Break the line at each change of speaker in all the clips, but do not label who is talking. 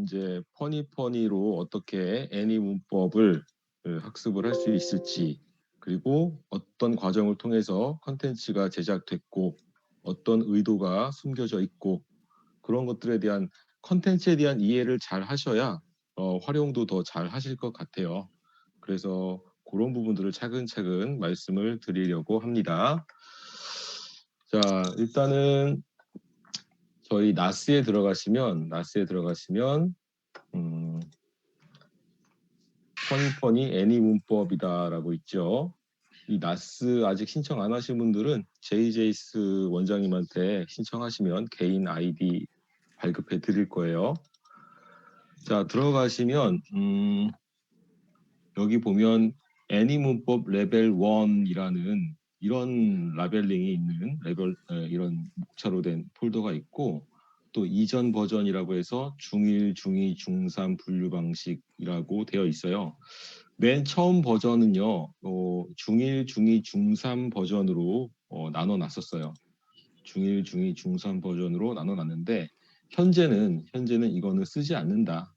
이제 퍼니퍼니로 어떻게 애니 문법을 학습을 할 수 있을지, 그리고 어떤 과정을 통해서 컨텐츠가 제작됐고 어떤 의도가 숨겨져 있고, 그런 것들에 대한 컨텐츠에 대한 이해를 잘 하셔야 활용도 더 잘 하실 것 같아요. 그래서 그런 부분들을 차근차근 말씀을 드리려고 합니다. 자, 일단은 저희 나스에 들어가시면 퍼니퍼니 애니 문법이다라고 있죠. 이 나스 아직 신청 안 하신 분들은 JJS 원장님한테 신청하시면 개인 아이디 발급해 드릴 거예요. 자, 들어가시면 여기 보면 애니 문법 레벨 1이라는 이런 라벨링이 있는 이런 목차로 된 폴더가 있고, 또 이전 버전이라고 해서 중1, 중2, 중3 분류 방식이라고 되어 있어요. 맨 처음 버전은요, 중1, 중2, 중3 버전으로 나눠놨었어요. 중1, 중2, 중3 버전으로 나눠놨는데, 현재는 이거는 쓰지 않는다.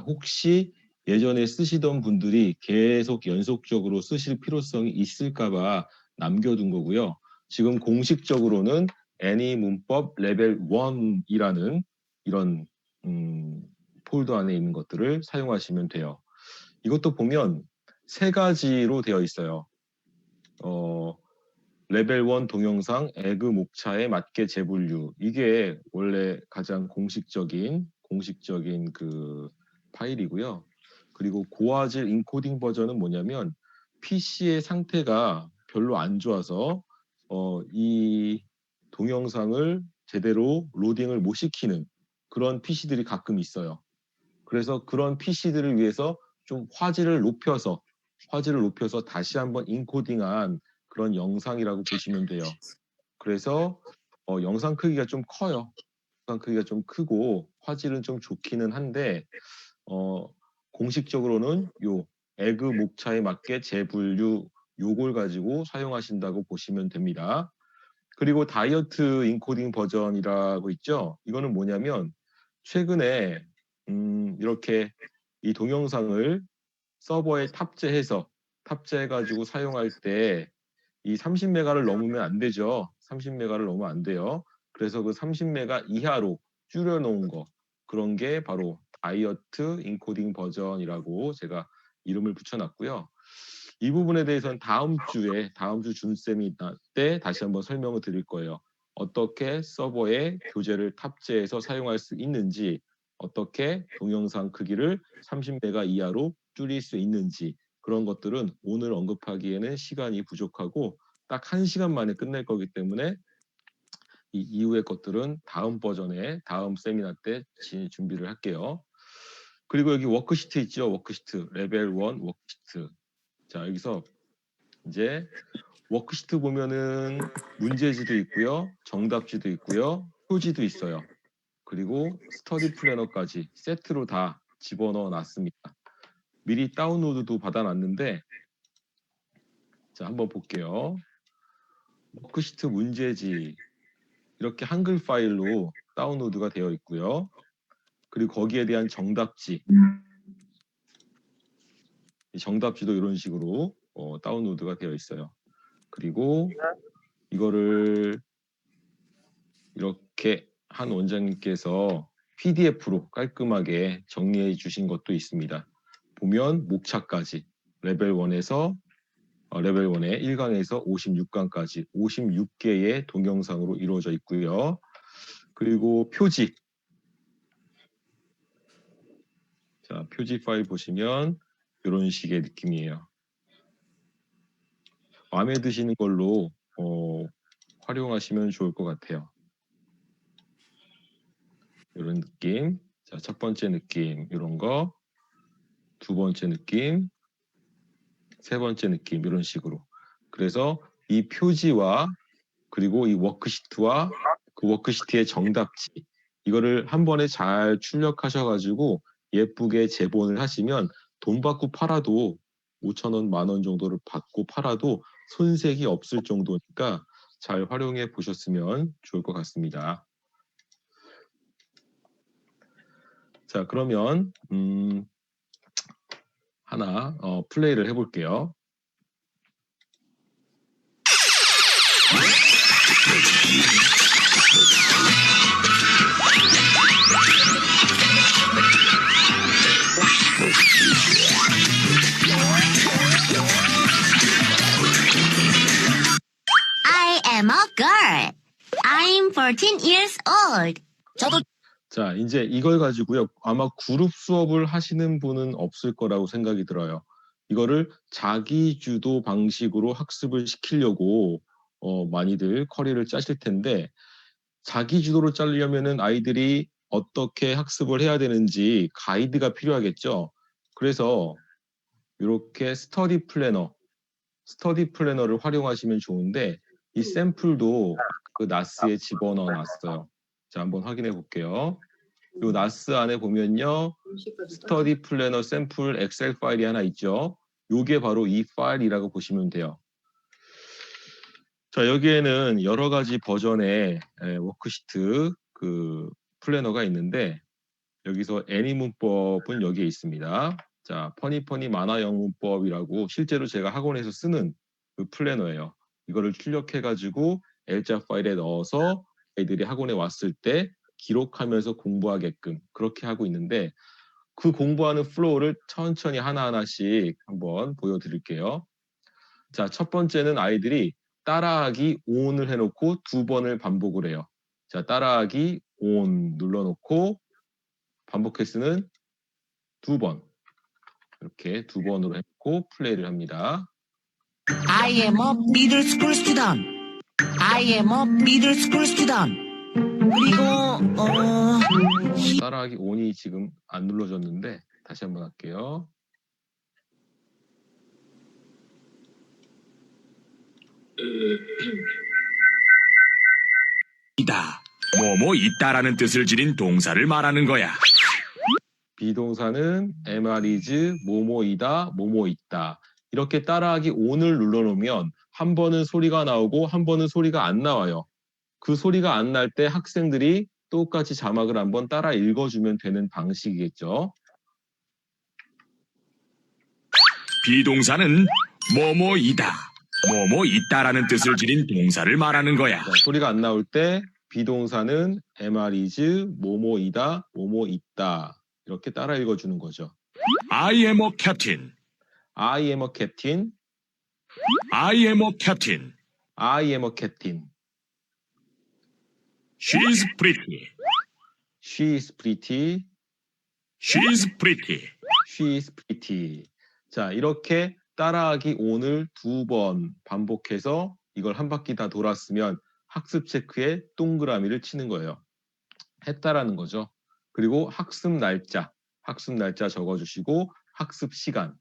혹시 예전에 쓰시던 분들이 계속 연속적으로 쓰실 필요성이 있을까봐 남겨둔 거고요. 지금 공식적으로는 애니 문법 레벨 1이라는 이런 폴더 안에 있는 것들을 사용하시면 돼요. 이것도 보면 세 가지로 되어 있어요. 레벨 1 동영상 에그 목차에 맞게 재분류. 이게 원래 가장 공식적인 그 파일이고요. 그리고 고화질 인코딩 버전은 뭐냐면 PC의 상태가 별로 안 좋아서 이 동영상을 제대로 로딩을 못 시키는 그런 PC들이 가끔 있어요. 그래서 그런 PC들을 위해서 좀 화질을 높여서 다시 한번 인코딩한 그런 영상이라고 보시면 돼요. 그래서 영상 크기가 좀 커요. 영상 크기가 좀 크고 화질은 좀 좋기는 한데 공식적으로는 요 에그 목차에 맞게 재분류 요걸 가지고 사용하신다고 보시면 됩니다. 그리고 다이어트 인코딩 버전이라고 있죠. 이거는 뭐냐면 최근에 이렇게 이 동영상을 서버에 탑재해가지고 사용할 때 이 30메가를 넘으면 안 되죠. 30메가를 넘으면 안 돼요. 그래서 그 30메가 이하로 줄여놓은 거, 그런 게 바로 다이어트 인코딩 버전이라고 제가 이름을 붙여놨고요. 이 부분에 대해서는 다음 주 준쌤이 때 다시 한번 설명을 드릴 거예요. 어떻게 서버에 교재를 탑재해서 사용할 수 있는지, 어떻게 동영상 크기를 30메가 이하로 줄일 수 있는지, 그런 것들은 오늘 언급하기에는 시간이 부족하고 딱 1시간 만에 끝낼 거기 때문에 이 이후의 것들은 다음 버전에 다음 세미나 때 준비를 할게요. 그리고 여기 워크시트 있죠. 워크시트 레벨 1 워크시트. 자, 여기서 이제 워크시트 보면은 문제지도 있고요. 정답지도 있고요. 표지도 있어요. 그리고 스터디 플래너까지 세트로 다 집어넣어 놨습니다. 미리 다운로드도 받아놨는데, 자, 한번 볼게요. 워크시트 문제지 이렇게 한글 파일로 다운로드가 되어 있고요. 그리고 거기에 대한 정답지, 정답지도 이런 식으로 다운로드가 되어 있어요. 그리고 이거를 이렇게 한 원장님께서 PDF로 깔끔하게 정리해 주신 것도 있습니다. 보면 목차까지 레벨 1에서 레벨 1의 1강에서 56강까지 56개의 동영상으로 이루어져 있고요. 그리고 표지. 자, 표지 파일 보시면 이런 식의 느낌이에요. 마음에 드시는 걸로 활용하시면 좋을 것 같아요. 이런 느낌. 자, 첫 번째 느낌 이런 거, 두 번째 느낌, 세 번째 느낌 이런 식으로. 그래서 이 표지와 그리고 이 워크시트와 그 워크시트의 정답지, 이거를 한 번에 잘 출력하셔가지고 예쁘게 제본을 하시면 돈 받고 팔아도 5,000원, 10,000원 정도를 받고 팔아도 손색이 없을 정도니까 잘 활용해 보셨으면 좋을 것 같습니다. 자, 그러면 하나 플레이를 해볼게요.
I am a girl. I'm 14 years old. 저도
자, 이제 이걸 가지고요. 아마 그룹 수업을 하시는 분은 없을 거라고 생각이 들어요. 이거를 자기 주도 방식으로 학습을 시키려고 많이들 커리를 짜실 텐데, 자기 주도로 짜려면은 아이들이 어떻게 학습을 해야 되는지 가이드가 필요하겠죠. 그래서 이렇게 스터디 플래너를 활용하시면 좋은데, 이 샘플도 그 나스에 집어넣어 놨어요. 자, 한번 확인해 볼게요. 요 나스 안에 보면요, 스터디 플래너 샘플 엑셀 파일이 하나 있죠. 요게 바로 이 파일이라고 보시면 돼요. 자, 여기에는 여러 가지 버전의 워크시트 그 플래너가 있는데, 여기서 애니 문법은 여기에 있습니다. 자, 퍼니퍼니 만화 영문법이라고 실제로 제가 학원에서 쓰는 그 플래너예요. 이거를 출력해가지고 L자 파일에 넣어서 애들이 학원에 왔을 때 기록하면서 공부하게끔 그렇게 하고 있는데, 그 공부하는 플로우를 천천히 하나하나씩 한번 보여드릴게요. 자, 첫 번째는 아이들이 따라하기 ON을 해놓고 2번을 반복을 해요. 자, 따라하기 ON 눌러놓고 반복 횟수는 2번. 이렇게 2번으로 해놓고 플레이를 합니다.
I am a middle school student. I am a middle school student. 그리고
따라하기 ON이 지금 안 눌러졌는데 다시 한번 할게요.
이다. 뭐뭐 있다라는 뜻을 지닌 동사를 말하는 거야.
비동사는 am is 뭐뭐이다 뭐뭐 있다. 이렇게 따라하기 ON을 눌러놓으면 한 번은 소리가 나오고 한 번은 소리가 안 나와요. 그 소리가 안 날 때 학생들이 똑같이 자막을 한번 따라 읽어주면 되는 방식이겠죠.
비동사는 뭐뭐이다. 뭐뭐 있다라는 뜻을 지닌 동사를 말하는 거야.
자, 소리가 안 나올 때 비동사는 am is 뭐뭐이다 뭐뭐 있다. 이렇게 따라 읽어주는 거죠.
I am a captain.
I am a captain.
I am a captain.
I am a captain.
She's pretty.
She is pretty.
She's pretty.
She is pretty. 자, 이렇게 따라하기 ON을 2번 반복해서 이걸 한 바퀴 다 돌았으면 학습 체크에 동그라미를 치는 거예요. 했다라는 거죠. 그리고 학습 날짜 적어주시고 학습 시간.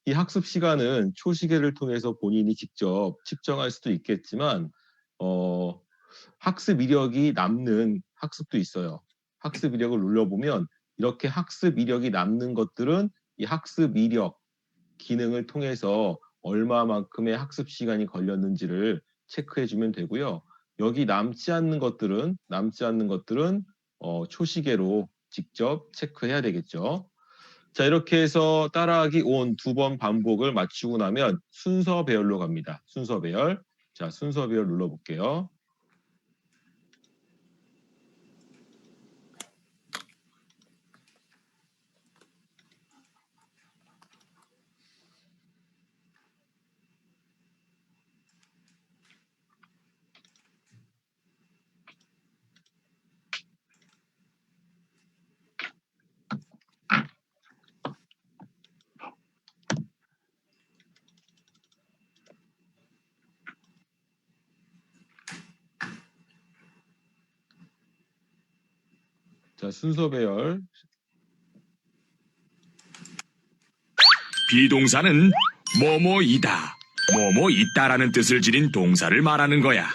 이 학습 시간은 초시계를 통해서 본인이 직접 측정할 수도 있겠지만 학습 이력이 남는 학습도 있어요. 학습 이력을 눌러보면 이렇게 학습 이력이 남는 것들은 이 학습 이력 기능을 통해서 얼마만큼의 학습 시간이 걸렸는지를 체크해주면 되고요. 여기 남지 않는 것들은 초시계로 직접 체크해야 되겠죠. 자, 이렇게 해서 따라하기 ON 2번 반복을 마치고 나면 순서 배열로 갑니다. 순서 배열. 자, 순서 배열 눌러볼게요. 자, 순서 배열.
비동사는 뭐뭐이다. 뭐뭐 있다라는 뜻을 지닌 동사를 말하는 거야.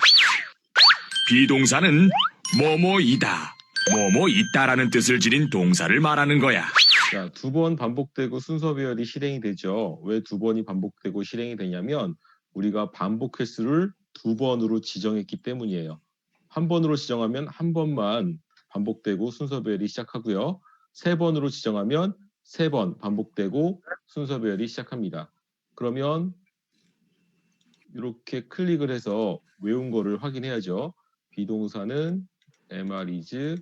비동사는 뭐뭐이다. 뭐뭐 있다라는 뜻을 지닌 동사를 말하는 거야.
자, 2번 반복되고 순서 배열이 실행이 되죠. 왜 2번이 반복되고 실행이 되냐면 우리가 반복 횟수를 2번으로 지정했기 때문이에요. 한 번으로 지정하면 한 번만 반복되고 순서 배열이 시작하고요. 3번으로 지정하면 3번 반복되고 순서 배열이 시작합니다. 그러면 이렇게 클릭을 해서 외운 거를 확인해야죠. 비동사는 MR is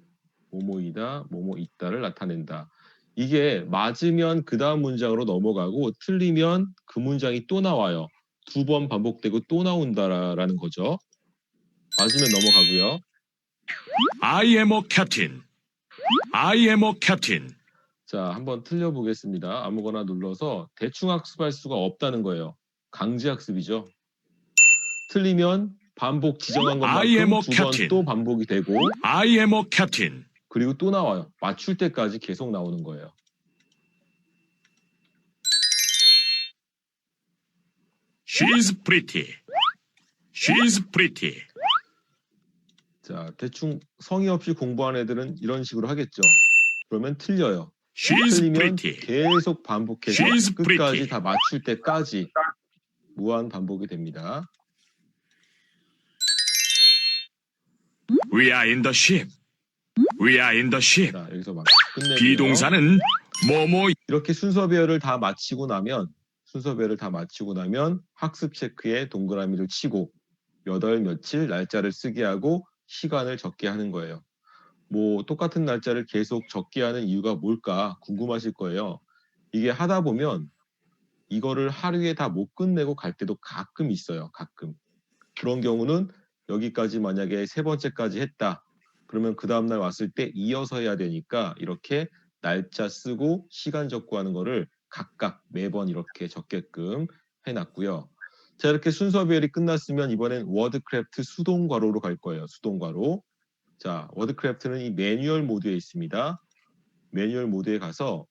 뭐뭐이다, 뭐뭐 있다를 나타낸다. 이게 맞으면 그 다음 문장으로 넘어가고 틀리면 그 문장이 또 나와요. 2번 반복되고 또 나온다라는 거죠. 맞으면 넘어가고요.
I am a captain. I am a captain.
자, 한번 틀려보겠습니다. 아무거나 눌러서 대충 학습할 수가 없다는 거예요. 강제 학습이죠. 틀리면 반복 지정한
I am
것만큼
a
2번
captain.
또 반복이 되고
I am a captain.
그리고 또 나와요. 맞출 때까지 계속 나오는 거예요.
She's pretty. She's pretty.
자, 대충 성의 없이 공부한 애들은 이런 식으로 하겠죠. 그러면 틀려요.
She's
틀리면
pretty.
계속 반복해서
She's
끝까지
pretty.
다 맞출 때까지 무한 반복이 됩니다.
We are in the ship. We are in the ship.
자, 여기서 막 끝내고요.
비동사는 뭐뭐
이렇게 순서 배열을 다 마치고 나면 학습 체크에 동그라미를 치고 몇 월 며칠 날짜를 쓰게 하고 시간을 적게 하는 거예요. 뭐 똑같은 날짜를 계속 적게 하는 이유가 뭘까 궁금하실 거예요. 이게 하다 보면 이거를 하루에 다 못 끝내고 갈 때도 가끔 있어요. 가끔. 그런 경우는 여기까지 만약에 3번째까지 했다. 그러면 그 다음날 왔을 때 이어서 해야 되니까 이렇게 날짜 쓰고 시간 적고 하는 거를 각각 매번 이렇게 적게끔 해놨고요. 자, 이렇게 순서 배열이 끝났으면 이번엔 워드크래프트 수동괄호로 갈 거예요. 수동괄호. 자, 워드크래프트는 이 매뉴얼 모드에 있습니다. 매뉴얼 모드에 가서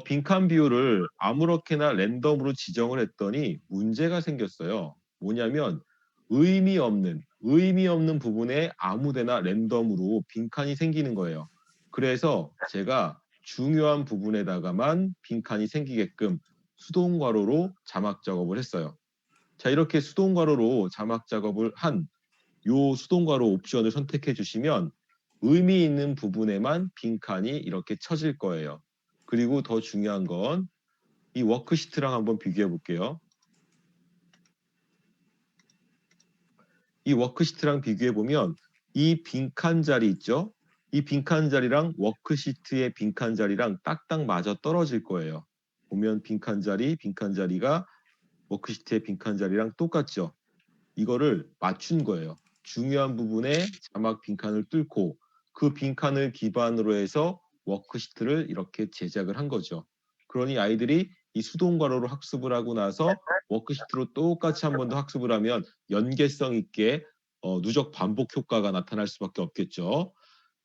빈칸 비율을 아무렇게나 랜덤으로 지정을 했더니 문제가 생겼어요. 뭐냐면 의미 없는 부분에 아무데나 랜덤으로 빈칸이 생기는 거예요. 그래서 제가 중요한 부분에다가만 빈칸이 생기게끔 수동 괄호로 자막 작업을 했어요. 자, 이렇게 수동 괄호로 자막 작업을 한 요 수동 괄호 옵션을 선택해 주시면 의미 있는 부분에만 빈칸이 이렇게 쳐질 거예요. 그리고 더 중요한 건 이 워크시트랑 한번 비교해 볼게요. 이 워크시트랑 비교해 보면 이 빈칸 자리 있죠? 이 빈칸 자리랑 워크시트의 빈칸 자리랑 딱딱 맞아 떨어질 거예요. 보면 빈칸 자리가 워크시트의 빈칸 자리랑 똑같죠? 이거를 맞춘 거예요. 중요한 부분에 자막 빈칸을 뚫고 그 빈칸을 기반으로 해서 워크시트를 이렇게 제작을 한 거죠. 그러니 아이들이 이 수동 괄호로 학습을 하고 나서 워크시트로 똑같이 한 번 더 학습을 하면 연계성 있게 누적 반복 효과가 나타날 수밖에 없겠죠.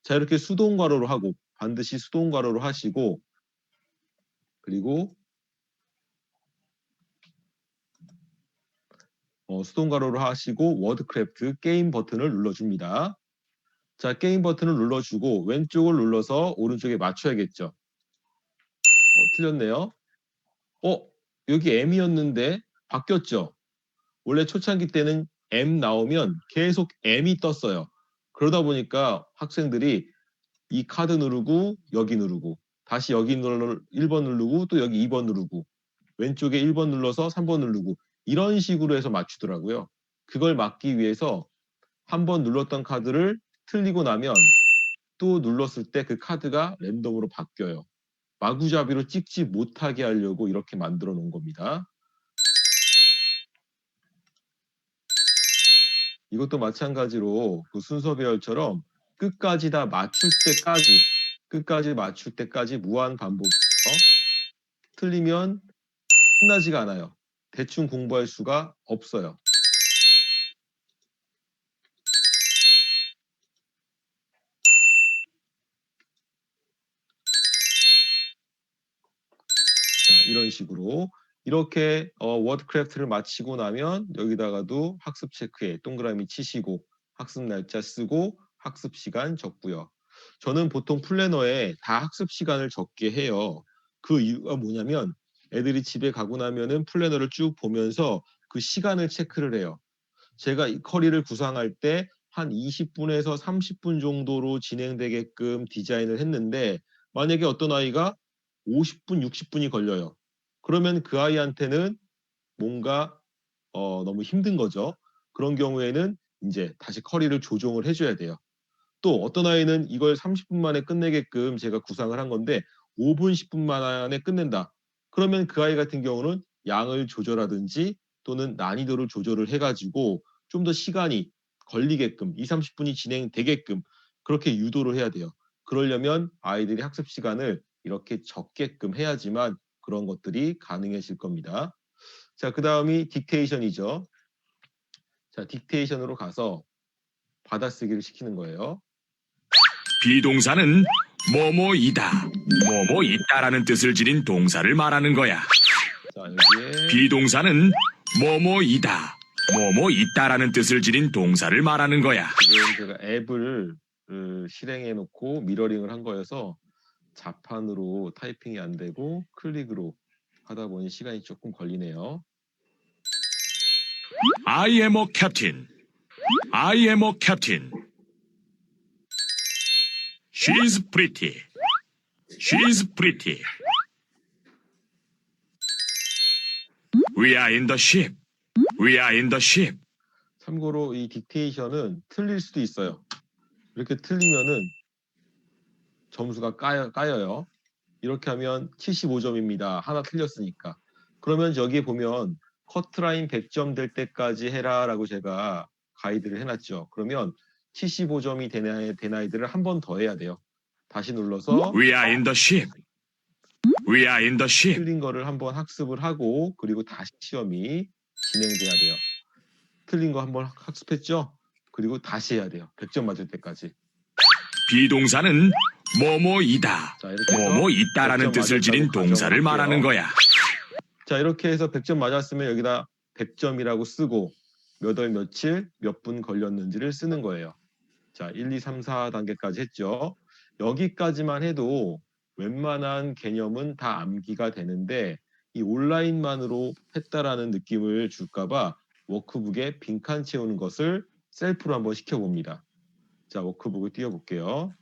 자, 이렇게 수동 괄호로 하고 반드시 수동 괄호로 하시고 그리고 수동 괄호로 하시고 워드크래프트 게임 버튼을 눌러줍니다. 자, 게임 버튼을 눌러주고 왼쪽을 눌러서 오른쪽에 맞춰야겠죠. 틀렸네요. 여기 M이었는데 바뀌었죠. 원래 초창기 때는 M 나오면 계속 M이 떴어요. 그러다 보니까 학생들이 이 카드 누르고 여기 누르고 다시 여기 1번 누르고 또 여기 2번 누르고 왼쪽에 1번 눌러서 3번 누르고 이런 식으로 해서 맞추더라고요. 그걸 막기 위해서 한 번 눌렀던 카드를 틀리고 나면 또 눌렀을 때 그 카드가 랜덤으로 바뀌어요. 마구잡이로 찍지 못하게 하려고 이렇게 만들어 놓은 겁니다. 이것도 마찬가지로 그 순서 배열처럼 끝까지 다 맞출 때까지 무한 반복해서 틀리면 끝나지가 않아요. 대충 공부할 수가 없어요. 자, 이런 식으로 이렇게 워드크래프트를 마치고 나면 여기다가도 학습 체크에 동그라미 치시고 학습 날짜 쓰고 학습 시간 적고요. 저는 보통 플래너에 다 학습 시간을 적게 해요. 그 이유가 뭐냐면 애들이 집에 가고 나면은 플래너를 쭉 보면서 그 시간을 체크를 해요. 제가 이 커리를 구상할 때 한 20분에서 30분 정도로 진행되게끔 디자인을 했는데 만약에 어떤 아이가 50분, 60분이 걸려요. 그러면 그 아이한테는 뭔가 너무 힘든 거죠. 그런 경우에는 이제 다시 커리를 조정을 해줘야 돼요. 또 어떤 아이는 이걸 30분 만에 끝내게끔 제가 구상을 한 건데 5분, 10분 만에 끝낸다. 그러면 그 아이 같은 경우는 양을 조절하든지 또는 난이도를 조절을 해가지고 좀 더 시간이 걸리게끔 2, 30분이 진행되게끔 그렇게 유도를 해야 돼요. 그러려면 아이들이 학습 시간을 이렇게 적게끔 해야지만 그런 것들이 가능해질 겁니다. 자, 그 다음이 딕테이션이죠. 자, 딕테이션으로 가서 받아쓰기를 시키는 거예요.
비동사는 뭐뭐이다, 뭐뭐 있다라는 뜻을 지닌 동사를 말하는 거야.
자, 여기에
비동사는 뭐뭐이다, 뭐뭐 있다라는 뜻을 지닌 동사를 말하는 거야.
지금 제가 앱을 실행해 놓고 미러링을 한 거여서 자판으로 타이핑이 안 되고 클릭으로 하다 보니 시간이 조금 걸리네요.
I am a captain. I am a captain. She's pretty. She's pretty. We are in the ship. We are in the ship.
참고로 이 딕테이션은 틀릴 수도 있어요. 이렇게 틀리면은 점수가 까여요. 이렇게 하면 75점입니다. 하나 틀렸으니까. 그러면 여기 보면 커트라인 100점 될 때까지 해라 라고 제가 가이드를 해놨죠. 그러면 75점이 된 아이들을 한 번 더 해야 돼요. 다시 눌러서
We are in the ship. We are in the ship.
틀린 거를 한번 학습을 하고 그리고 다시 시험이 진행돼야 돼요. 틀린 거 한번 학습했죠? 그리고 다시 해야 돼요. 100점 맞을 때까지.
비동사는 뭐뭐이다,
자, 이렇게 해서
뭐뭐 있다라는
100점
뜻을 지닌
맞았다고
동사를
가정을
말하는
할게요.
거야.
자, 이렇게 해서 100점 맞았으면 여기다 100점이라고 쓰고 몇 월 며칠 몇 분 걸렸는지를 쓰는 거예요. 자, 1, 2, 3, 4단계까지 했죠. 여기까지만 해도 웬만한 개념은 다 암기가 되는데 이 온라인만으로 했다라는 느낌을 줄까봐 워크북에 빈칸 채우는 것을 셀프로 한번 시켜봅니다. 자, 워크북을 띄워볼게요.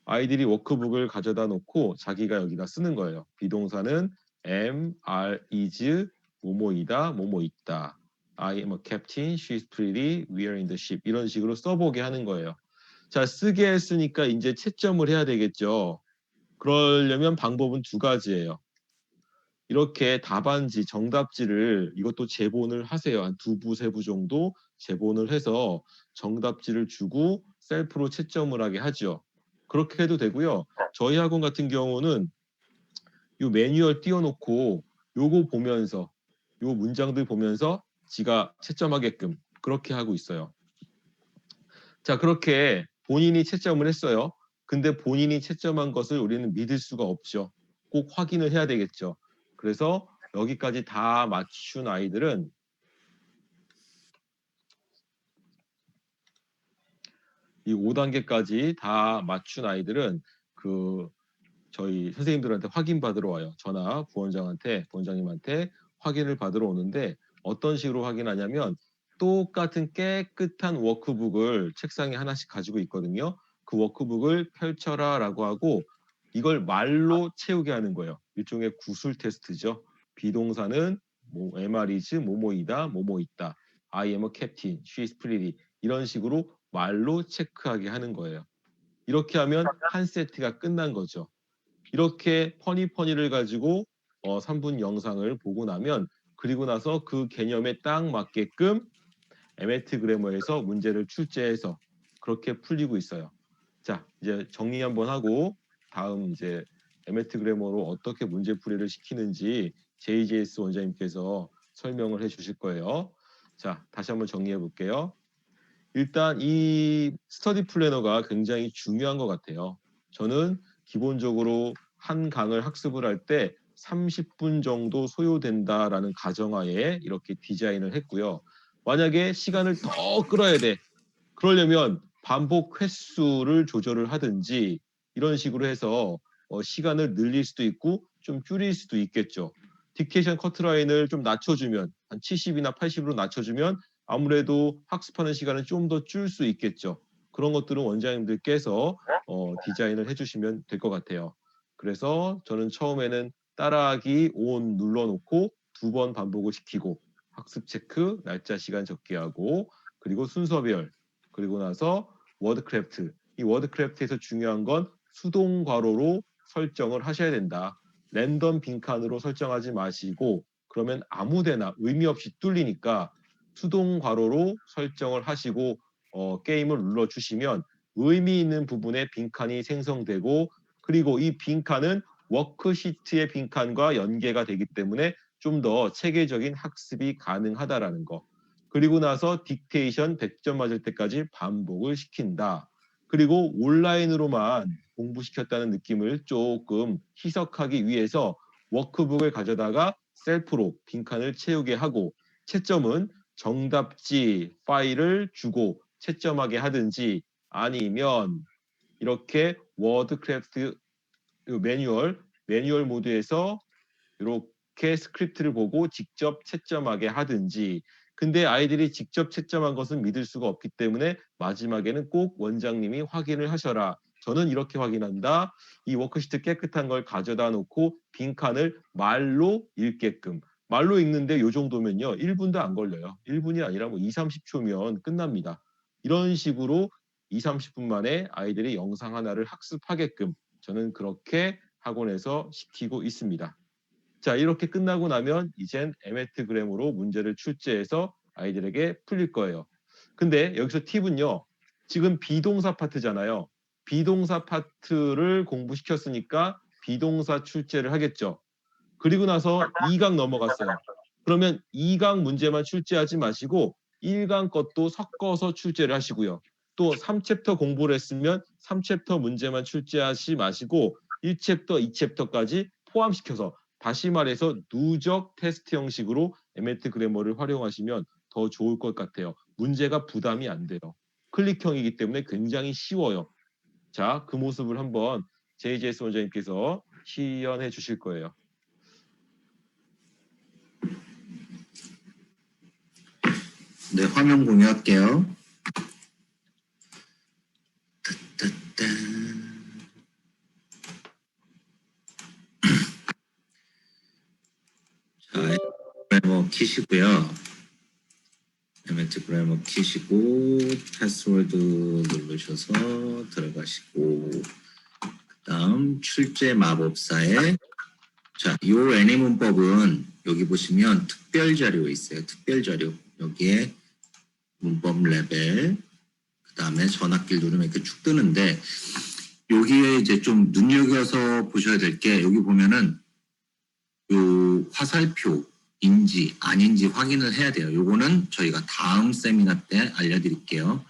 아이들이 워크북을 가져다 놓고 자기가 여기다 쓰는 거예요. 비동사는 am, are, is, 뭐뭐이다, 뭐뭐 있다. I am a captain, she's pretty, we are in the ship. 이런 식으로 써보게 하는 거예요. 자, 쓰게 했으니까 이제 채점을 해야 되겠죠. 그러려면 방법은 두 가지예요. 이렇게 답안지, 정답지를 이것도 제본을 하세요. 한 두 부, 세 부 정도 제본을 해서 정답지를 주고 셀프로 채점을 하게 하죠. 그렇게 해도 되고요. 저희 학원 같은 경우는 이 매뉴얼 띄워놓고 요거 보면서 요 문장들 보면서 지가 채점하게끔 그렇게 하고 있어요. 자, 그렇게 본인이 채점을 했어요. 근데 본인이 채점한 것을 우리는 믿을 수가 없죠. 꼭 확인을 해야 되겠죠. 그래서 여기까지 다 맞춘 아이들은 이 5단계까지 다 맞춘 아이들은 그 저희 선생님들한테 확인 받으러 와요. 저나 부원장한테, 부원장님한테 확인을 받으러 오는데 어떤 식으로 확인하냐면 똑같은 깨끗한 워크북을 책상에 하나씩 가지고 있거든요. 그 워크북을 펼쳐라 라고 하고 이걸 말로 채우게 하는 거예요. 일종의 구술 테스트죠. 비동사는 뭐 am, is, 뭐뭐이다, 뭐뭐 있다. I am a captain, she is pretty. 이런 식으로 말로 체크하게 하는 거예요. 이렇게 하면 한 세트가 끝난 거죠. 이렇게 퍼니를 가지고 3분 영상을 보고 나면 그리고 나서 그 개념에 딱 맞게끔 에메트 그래머에서 문제를 출제해서 그렇게 풀리고 있어요. 자, 이제 정리 한번 하고 다음 이제 에메트 그래머로 어떻게 문제풀이를 시키는지 JJS 원장님께서 설명을 해 주실 거예요. 자, 다시 한번 정리해 볼게요. 일단 이 스터디 플래너가 굉장히 중요한 것 같아요. 저는 기본적으로 한 강을 학습을 할 때 30분 정도 소요된다라는 가정하에 이렇게 디자인을 했고요. 만약에 시간을 더 끌어야 돼. 그러려면 반복 횟수를 조절을 하든지 이런 식으로 해서 시간을 늘릴 수도 있고 좀 줄일 수도 있겠죠. 딕테이션 커트라인을 좀 낮춰주면 한 70이나 80으로 낮춰주면 아무래도 학습하는 시간은 좀 더 줄 수 있겠죠. 그런 것들은 원장님들께서 디자인을 해주시면 될 것 같아요. 그래서 저는 처음에는 따라하기 on 눌러놓고 2번 반복을 시키고 학습 체크, 날짜, 시간 적게 하고 그리고 순서별 그리고 나서 워드크래프트. 이 워드크래프트에서 중요한 건 수동 괄호로 설정을 하셔야 된다. 랜덤 빈칸으로 설정하지 마시고 그러면 아무데나 의미 없이 뚫리니까 수동 괄호로 설정을 하시고 게임을 눌러주시면 의미 있는 부분에 빈칸이 생성되고 그리고 이 빈칸은 워크시트의 빈칸과 연계가 되기 때문에 좀 더 체계적인 학습이 가능하다라는 거. 그리고 나서 딕테이션 100점 맞을 때까지 반복을 시킨다. 그리고 온라인으로만 공부시켰다는 느낌을 조금 희석하기 위해서 워크북을 가져다가 셀프로 빈칸을 채우게 하고 채점은 정답지 파일을 주고 채점하게 하든지 아니면 이렇게 워드크래프트 매뉴얼 모드에서 이렇게 스크립트를 보고 직접 채점하게 하든지 근데 아이들이 직접 채점한 것은 믿을 수가 없기 때문에 마지막에는 꼭 원장님이 확인을 하셔라. 저는 이렇게 확인한다. 이 워크시트 깨끗한 걸 가져다 놓고 빈칸을 말로 읽게끔. 말로 읽는데 이 정도면요. 1분도 안 걸려요. 1분이 아니라 뭐 2, 30초면 끝납니다. 이런 식으로 2, 30분 만에 아이들이 영상 하나를 학습하게끔 저는 그렇게 학원에서 시키고 있습니다. 자, 이렇게 끝나고 나면 이젠 에메트그램으로 문제를 출제해서 아이들에게 풀릴 거예요. 근데 여기서 팁은요. 지금 비동사 파트잖아요. 비동사 파트를 공부시켰으니까 비동사 출제를 하겠죠. 그리고 나서 2강 넘어갔어요. 그러면 2강 문제만 출제하지 마시고 1강 것도 섞어서 출제를 하시고요. 또 3챕터 공부를 했으면 3챕터 문제만 출제하지 마시고 1챕터, 2챕터까지 포함시켜서 다시 말해서 누적 테스트 형식으로 에메트 그래머를 활용하시면 더 좋을 것 같아요. 문제가 부담이 안 돼요. 클릭형이기 때문에 굉장히 쉬워요. 자, 그 모습을 한번 JJS 원장님께서 시연해 주실 거예요.
네, 화면 공유할게요. 자, 그래머 키시고요. 에메트 그래머 키시고 패스워드 누르셔서 들어가시고 그다음 출제 마법사에 자, 요 애니 문법은 여기 보시면 특별 자료 있어요. 특별 자료 여기에 문법 레벨 그다음에 전학길 누르면 이렇게 쭉 뜨는데 여기에 이제 좀 눈여겨서 보셔야 될 게 여기 보면은 요 화살표인지 아닌지 확인을 해야 돼요. 요거는 저희가 다음 세미나 때 알려드릴게요.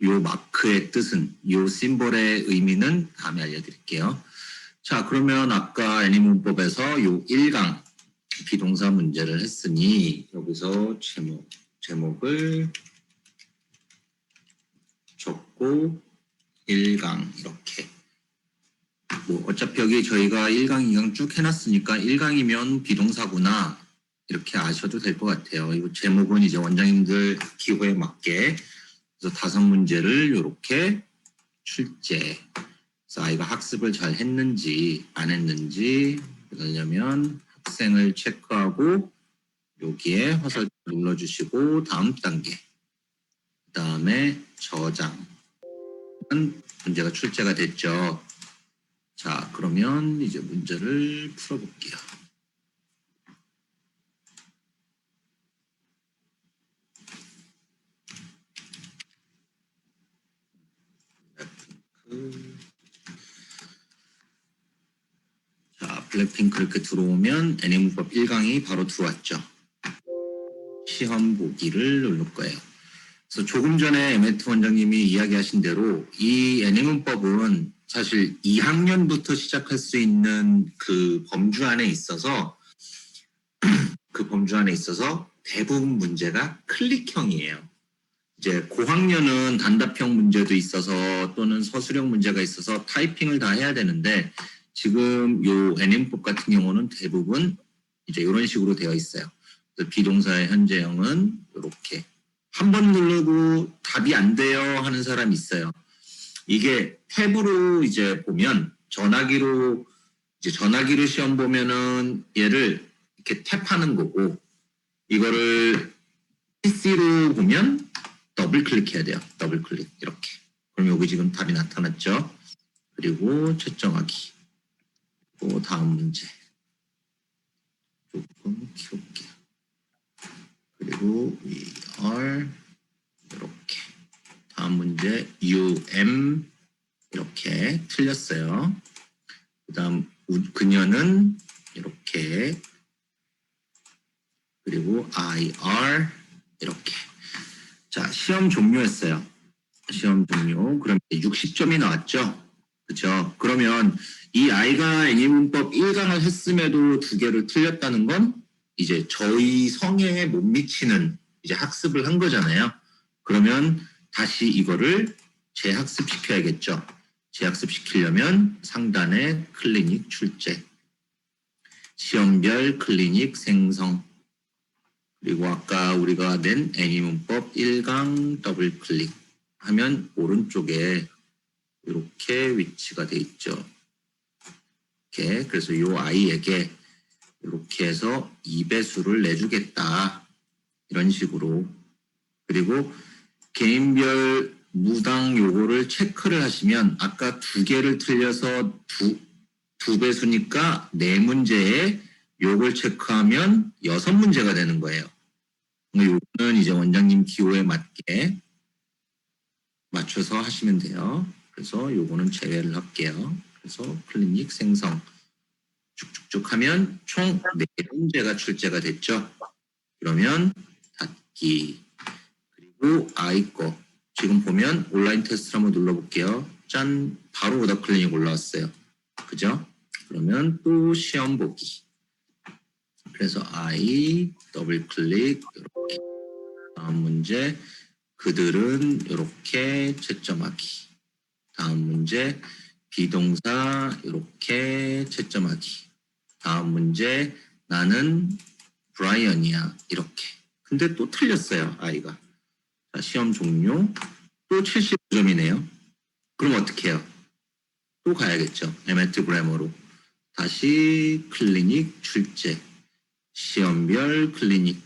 요 마크의 뜻은 요 심볼의 의미는 다음에 알려드릴게요. 자, 그러면 아까 애니 문법에서 요 1강 비동사 문제를 했으니 여기서 제목을 적고 1강 이렇게 뭐 어차피 여기 저희가 1강, 2강 쭉 해놨으니까 1강이면 비동사구나 이렇게 아셔도 될 것 같아요. 이 제목은 이제 원장님들 기호에 맞게 그래서 5문제를 이렇게 출제 그래서 아이가 학습을 잘 했는지 안 했는지 그러려면 학생을 체크하고 여기에 화살 눌러주시고 다음 단계 그 다음에 저장은 문제가 출제가 됐죠. 자, 그러면 이제 문제를 풀어볼게요. 자, 블랙핑크 이렇게 들어오면 애니 문법 1강이 바로 들어왔죠. 시험 보기를 누를 거예요. 그래서 조금 전에 에메트 원장님이 이야기하신 대로 이 애니 문법은 사실 2학년부터 시작할 수 있는 그 범주 안에 있어서 대부분 문제가 클릭형이에요. 이제 고학년은 단답형 문제도 있어서 또는 서술형 문제가 있어서 타이핑을 다 해야 되는데 지금 요 애니문법 같은 경우는 대부분 이제 이런 식으로 되어 있어요. 그래서 비동사의 현재형은 이렇게 한 번 누르고 답이 안 돼요 하는 사람이 있어요. 이게 탭으로 이제 보면 전화기로 시험 보면은 얘를 이렇게 탭하는 거고 이거를 PC로 보면 더블 클릭해야 돼요. 더블 클릭 이렇게. 그럼 여기 지금 답이 나타났죠. 그리고 채점하기. 또 다음 문제. 조금 키울게요. 그리고 VR 이렇게. 다음 문제 UM 이렇게 틀렸어요. 그다음 그녀는 이렇게. 그리고 IR 이렇게. 자, 시험 종료했어요. 시험 종료. 그럼 60점이 나왔죠? 그렇죠? 그러면 이 아이가 애니문법 1강을 했음에도 2개를 틀렸다는 건 이제 저희 성에에 못 미치는 이제 학습을 한 거잖아요. 그러면 다시 이거를 재학습시켜야겠죠. 재학습시키려면 상단에 클리닉 출제, 시험별 클리닉 생성, 그리고 아까 우리가 낸 애니문법 1강 더블 클릭하면 오른쪽에 이렇게 위치가 돼 있죠. 이렇게. 그래서 이 아이에게 이렇게 해서 2배수를 내주겠다. 이런 식으로. 그리고 개인별 무당 요거를 체크를 하시면 아까 2개를 틀려서 두 배수니까 4문제에 요걸 체크하면 6문제가 되는 거예요. 요거는 이제 원장님 기호에 맞게 맞춰서 하시면 돼요. 그래서 요거는 제외를 할게요. 그래서 클리닉 생성 쭉쭉쭉 하면 총 4문제가 출제가 됐죠. 그러면 닫기. 그리고 아이 거 지금 보면 온라인 테스트를 한번 눌러볼게요. 짠, 바로 오답 클리닉 올라왔어요. 그죠? 그러면 또 시험 보기. 그래서 I 더블 클릭 이렇게. 다음 문제 그들은 이렇게 채점하기. 다음 문제 비동사 이렇게 채점하기. 다음 문제 나는 브라이언이야 이렇게. 근데 또 틀렸어요 아이가. 자, 시험 종료. 또 75점이네요. 그럼 어떻게 해요? 또 가야겠죠. 에메트 그래머로. 다시 클리닉 출제. 시험별 클리닉.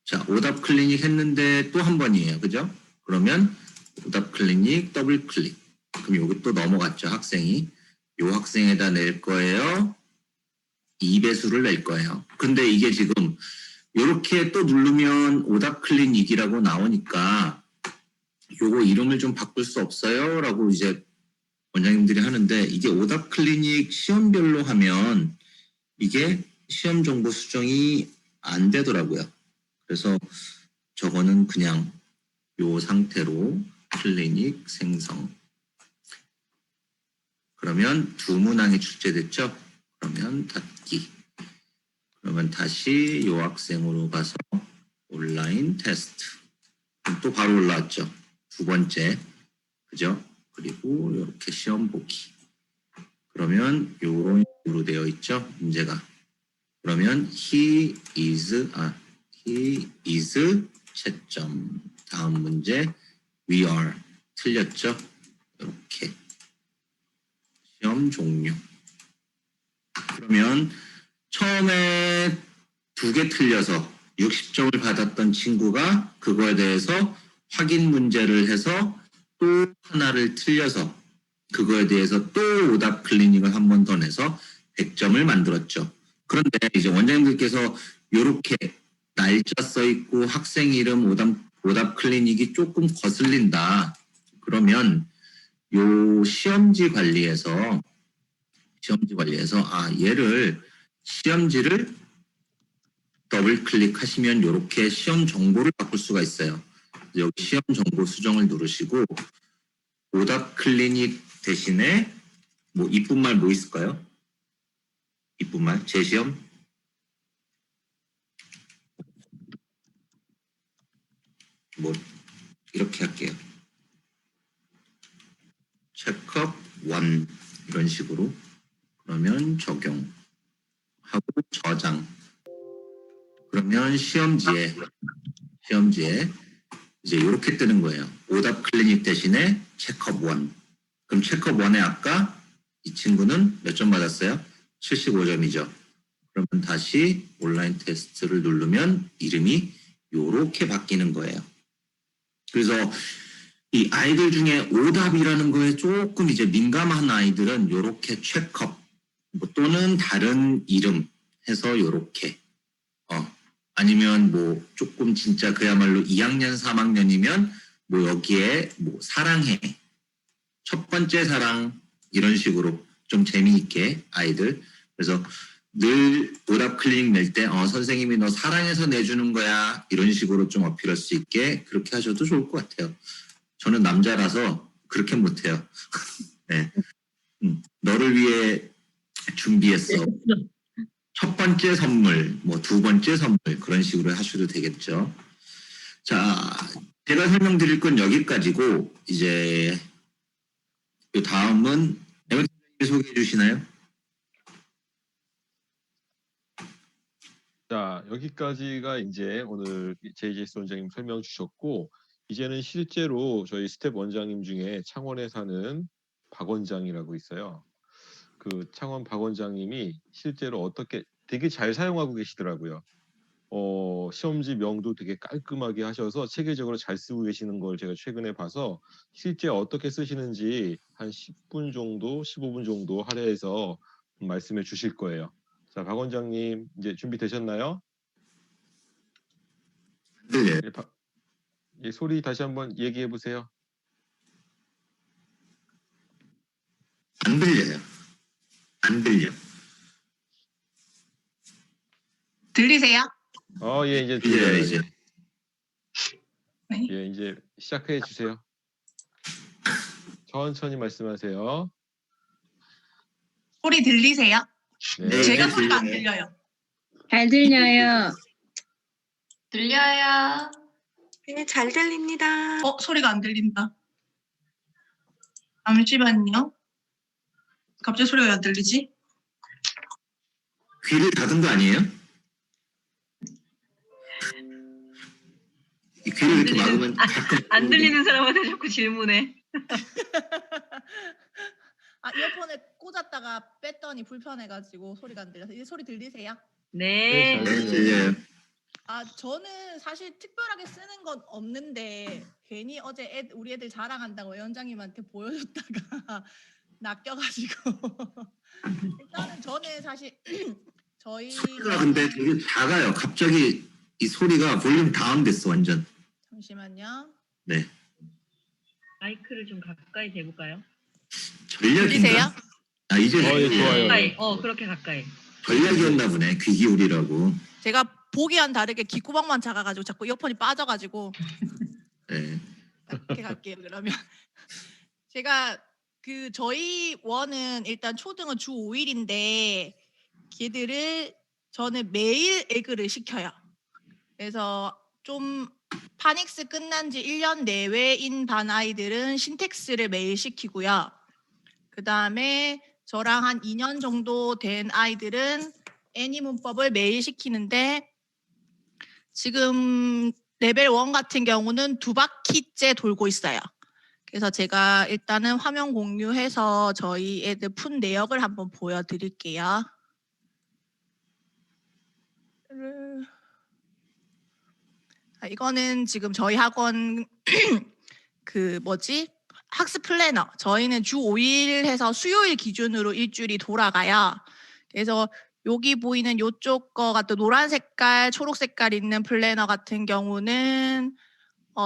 자, 오답 클리닉 했는데 또 한 번이에요. 그죠? 그러면 오답 클리닉 더블 클릭. 그럼 여기 또 넘어갔죠. 학생이. 요 학생에다 낼 거예요. 2배수를 낼 거예요. 근데 이게 지금 이렇게 또 누르면 오답 클리닉이라고 나오니까 요거 이름을 좀 바꿀 수 없어요? 라고 이제 원장님들이 하는데 이게 오답 클리닉 시험별로 하면 이게 시험 정보 수정이 안 되더라고요. 그래서 저거는 그냥 요 상태로 클리닉 생성. 그러면 2문항이 출제됐죠? 그러면 닫기. 그러면 다시 요 학생으로 가서 온라인 테스트. 또 바로 올라왔죠. 2번째. 그죠? 그리고 이렇게 시험 보기. 그러면 요런 식으로 되어 있죠. 문제가. 그러면 he is 채점. 다음 문제 we are 틀렸죠. 이렇게 시험 종료. 그러면 처음에 2개 틀려서 60점을 받았던 친구가 그거에 대해서 확인 문제를 해서 또 하나를 틀려서 그거에 대해서 또 오답 클리닉을 한 번 더 내서 100점을 만들었죠. 그런데 이제 원장님들께서 이렇게 날짜 써 있고 학생 이름 오답 클리닉이 조금 거슬린다. 그러면 요 시험지 관리에서 얘를 시험지를 더블 클릭하시면 이렇게 시험 정보를 바꿀 수가 있어요. 여기 시험 정보 수정을 누르시고 오답 클리닉 대신에 뭐 이쁜 말 뭐 있을까요? 이쁜 말 재시험 뭐 이렇게 할게요. 체크업 1 이런 식으로. 그러면 적용하고 저장. 그러면 시험지에 시험지에 이제 이렇게 뜨는 거예요. 오답 클리닉 대신에 체크업 1. 그럼 체크업 1에 아까 이 친구는 몇 점 받았어요? 75점이죠. 그러면 다시 온라인 테스트를 누르면 이름이 이렇게 바뀌는 거예요. 그래서 이 아이들 중에 오답이라는 거에 조금 이제 민감한 아이들은 이렇게 체크업 뭐 또는 다른 이름 해서 이렇게 아니면 뭐 조금 진짜 그야말로 2학년 3학년이면 뭐 여기에 뭐 사랑해 첫 번째 사랑 이런 식으로 좀 재미있게 아이들 그래서 늘 오답 클리닉 낼 때 선생님이 너 사랑해서 내주는 거야 이런 식으로 좀 어필할 수 있게 그렇게 하셔도 좋을 것 같아요. 저는 남자라서 그렇게 못해요. 네. 너를 위해 준비했어. 첫 번째 선물, 뭐 두 번째 선물 그런 식으로 하셔도 되겠죠. 자, 제가 설명드릴 건 여기까지고 이제 이 다음은 MX님 소개해 주시나요?
자, 여기까지가 이제 오늘 JJS 원장님 설명 주셨고, 이제는 실제로 저희 스텝 원장님 중에 창원에 사는 박 원장이라고 있어요. 그 창원 박 원장님이 실제로 어떻게 되게 잘 사용하고 계시더라고요. 시험지 명도 되게 깔끔하게 하셔서 체계적으로 잘 쓰고 계시는 걸 제가 최근에 봐서 실제 어떻게 쓰시는지 한 10분 정도, 15분 정도 할애해서 말씀해 주실 거예요. 자, 박 원장님 이제 준비되셨나요?
네.
예, 소리 다시 한번 얘기해 보세요.
안 들려요. 안 들려.
들리세요?
예, 이제
들려요
들려요.
이제.
네.
예, 이제 시작해 주세요. 천천히 말씀하세요.
소리 들리세요?
네.
제가
네,
소리가 안
들려요.
들려요.
잘 들려요.
들려요.
네, 잘 들립니다.
소리가 안 들린다. 잠시만요. 갑자기 소리가 왜 안 들리지?
귀를 닫은 거 아니에요? 이 귀를 이렇게 막으면 가끔
안 들리는 사람한테 자꾸 질문해.
이어폰을 꽂았다가 뺐더니 불편해가지고 소리가 안 들려서 이제 소리 들리세요?
네,
네.
잘
네, 들려요.
저는 사실 특별하게 쓰는 건 없는데 괜히 어제 우리 애들 자랑한다고 원장님한테 보여줬다가 낚여가지고 일단은 저는 사실 저희
소리가 근데 되게 작아요. 갑자기 이 소리가 볼륨 다운됐어 완전.
잠시만요.
네.
마이크를 좀 가까이 대볼까요?
전략인가?
들리세요?
이제
예,
들려요.
좋아요.
가까이. 그렇게 가까이.
전략이었나 보네. 귀 기울이라고.
제가 보기와는 다르게 귓구멍만 작아가지고 자꾸 이어폰이 빠져가지고
네.
이렇게 갈게요. 그러면 제가 저희 원은 일단 초등은 주 5일인데 걔들을 저는 매일 에그를 시켜요. 그래서 좀 파닉스 끝난 지 1년 내외인 반 아이들은 신텍스를 매일 시키고요. 그 다음에 저랑 한 2년 정도 된 아이들은 애니 문법을 매일 시키는데 지금 레벨 1 같은 경우는 2바퀴째 돌고 있어요. 그래서 제가 일단은 화면 공유해서 저희 애들 푼 내역을 한번 보여드릴게요. 이거는 지금 저희 학원 학습 플래너. 저희는 주 5일 해서 수요일 기준으로 일주일이 돌아가요. 그래서 여기 보이는 이쪽 거 같은 노란 색깔, 초록 색깔 있는 플래너 같은 경우는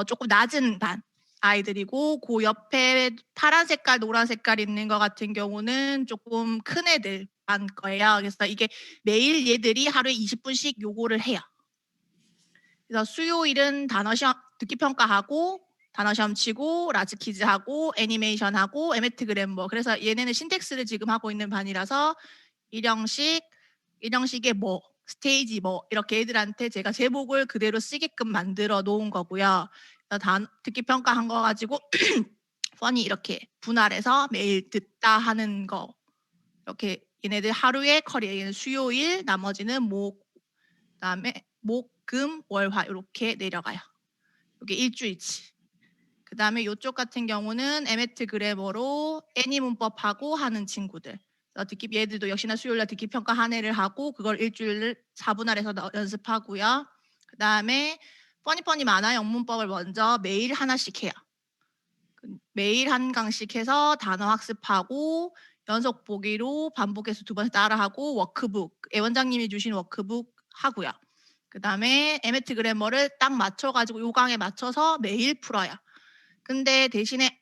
조금 낮은 반 아이들이고 그 옆에 파란 색깔, 노란 색깔 있는 거 같은 경우는 조금 큰 애들 반 거예요. 그래서 이게 매일 얘들이 하루에 20분씩 요거를 해요. 그래서 수요일은 단어 시험 듣기 평가하고 단어 시험 치고 라지 퀴즈 하고 애니메이션 하고 에메트 그램버. 그래서 얘네는 신텍스를 지금 하고 있는 반이라서 일형식의 뭐 스테이지 뭐 이렇게 애들한테 제가 제목을 그대로 쓰게끔 만들어 놓은 거고요. 듣기 평가한 거 가지고 펀이 이렇게 분할해서 매일 듣다 하는 거 이렇게 얘네들 하루에 커리어는 수요일 나머지는 그다음에 목, 금, 월, 화 이렇게 내려가요. 이게 일주일치. 그 다음에 이쪽 같은 경우는 에메트 그래머로 애니 문법하고 하는 친구들. 듣기 얘들도 역시나 수요일날 듣기 평가 한 회를 하고 그걸 일주일을 4분할해서 연습하고요. 그 다음에 퍼니퍼니 만화 영문법을 먼저 매일 하나씩 해요. 매일 한 강씩 해서 단어 학습하고 연속 보기로 반복해서 2번 따라하고 워크북, 원장님이 주신 워크북 하고요. 그 다음에 에메트 그래머를 딱 맞춰가지고 요강에 맞춰서 매일 풀어요. 근데 대신에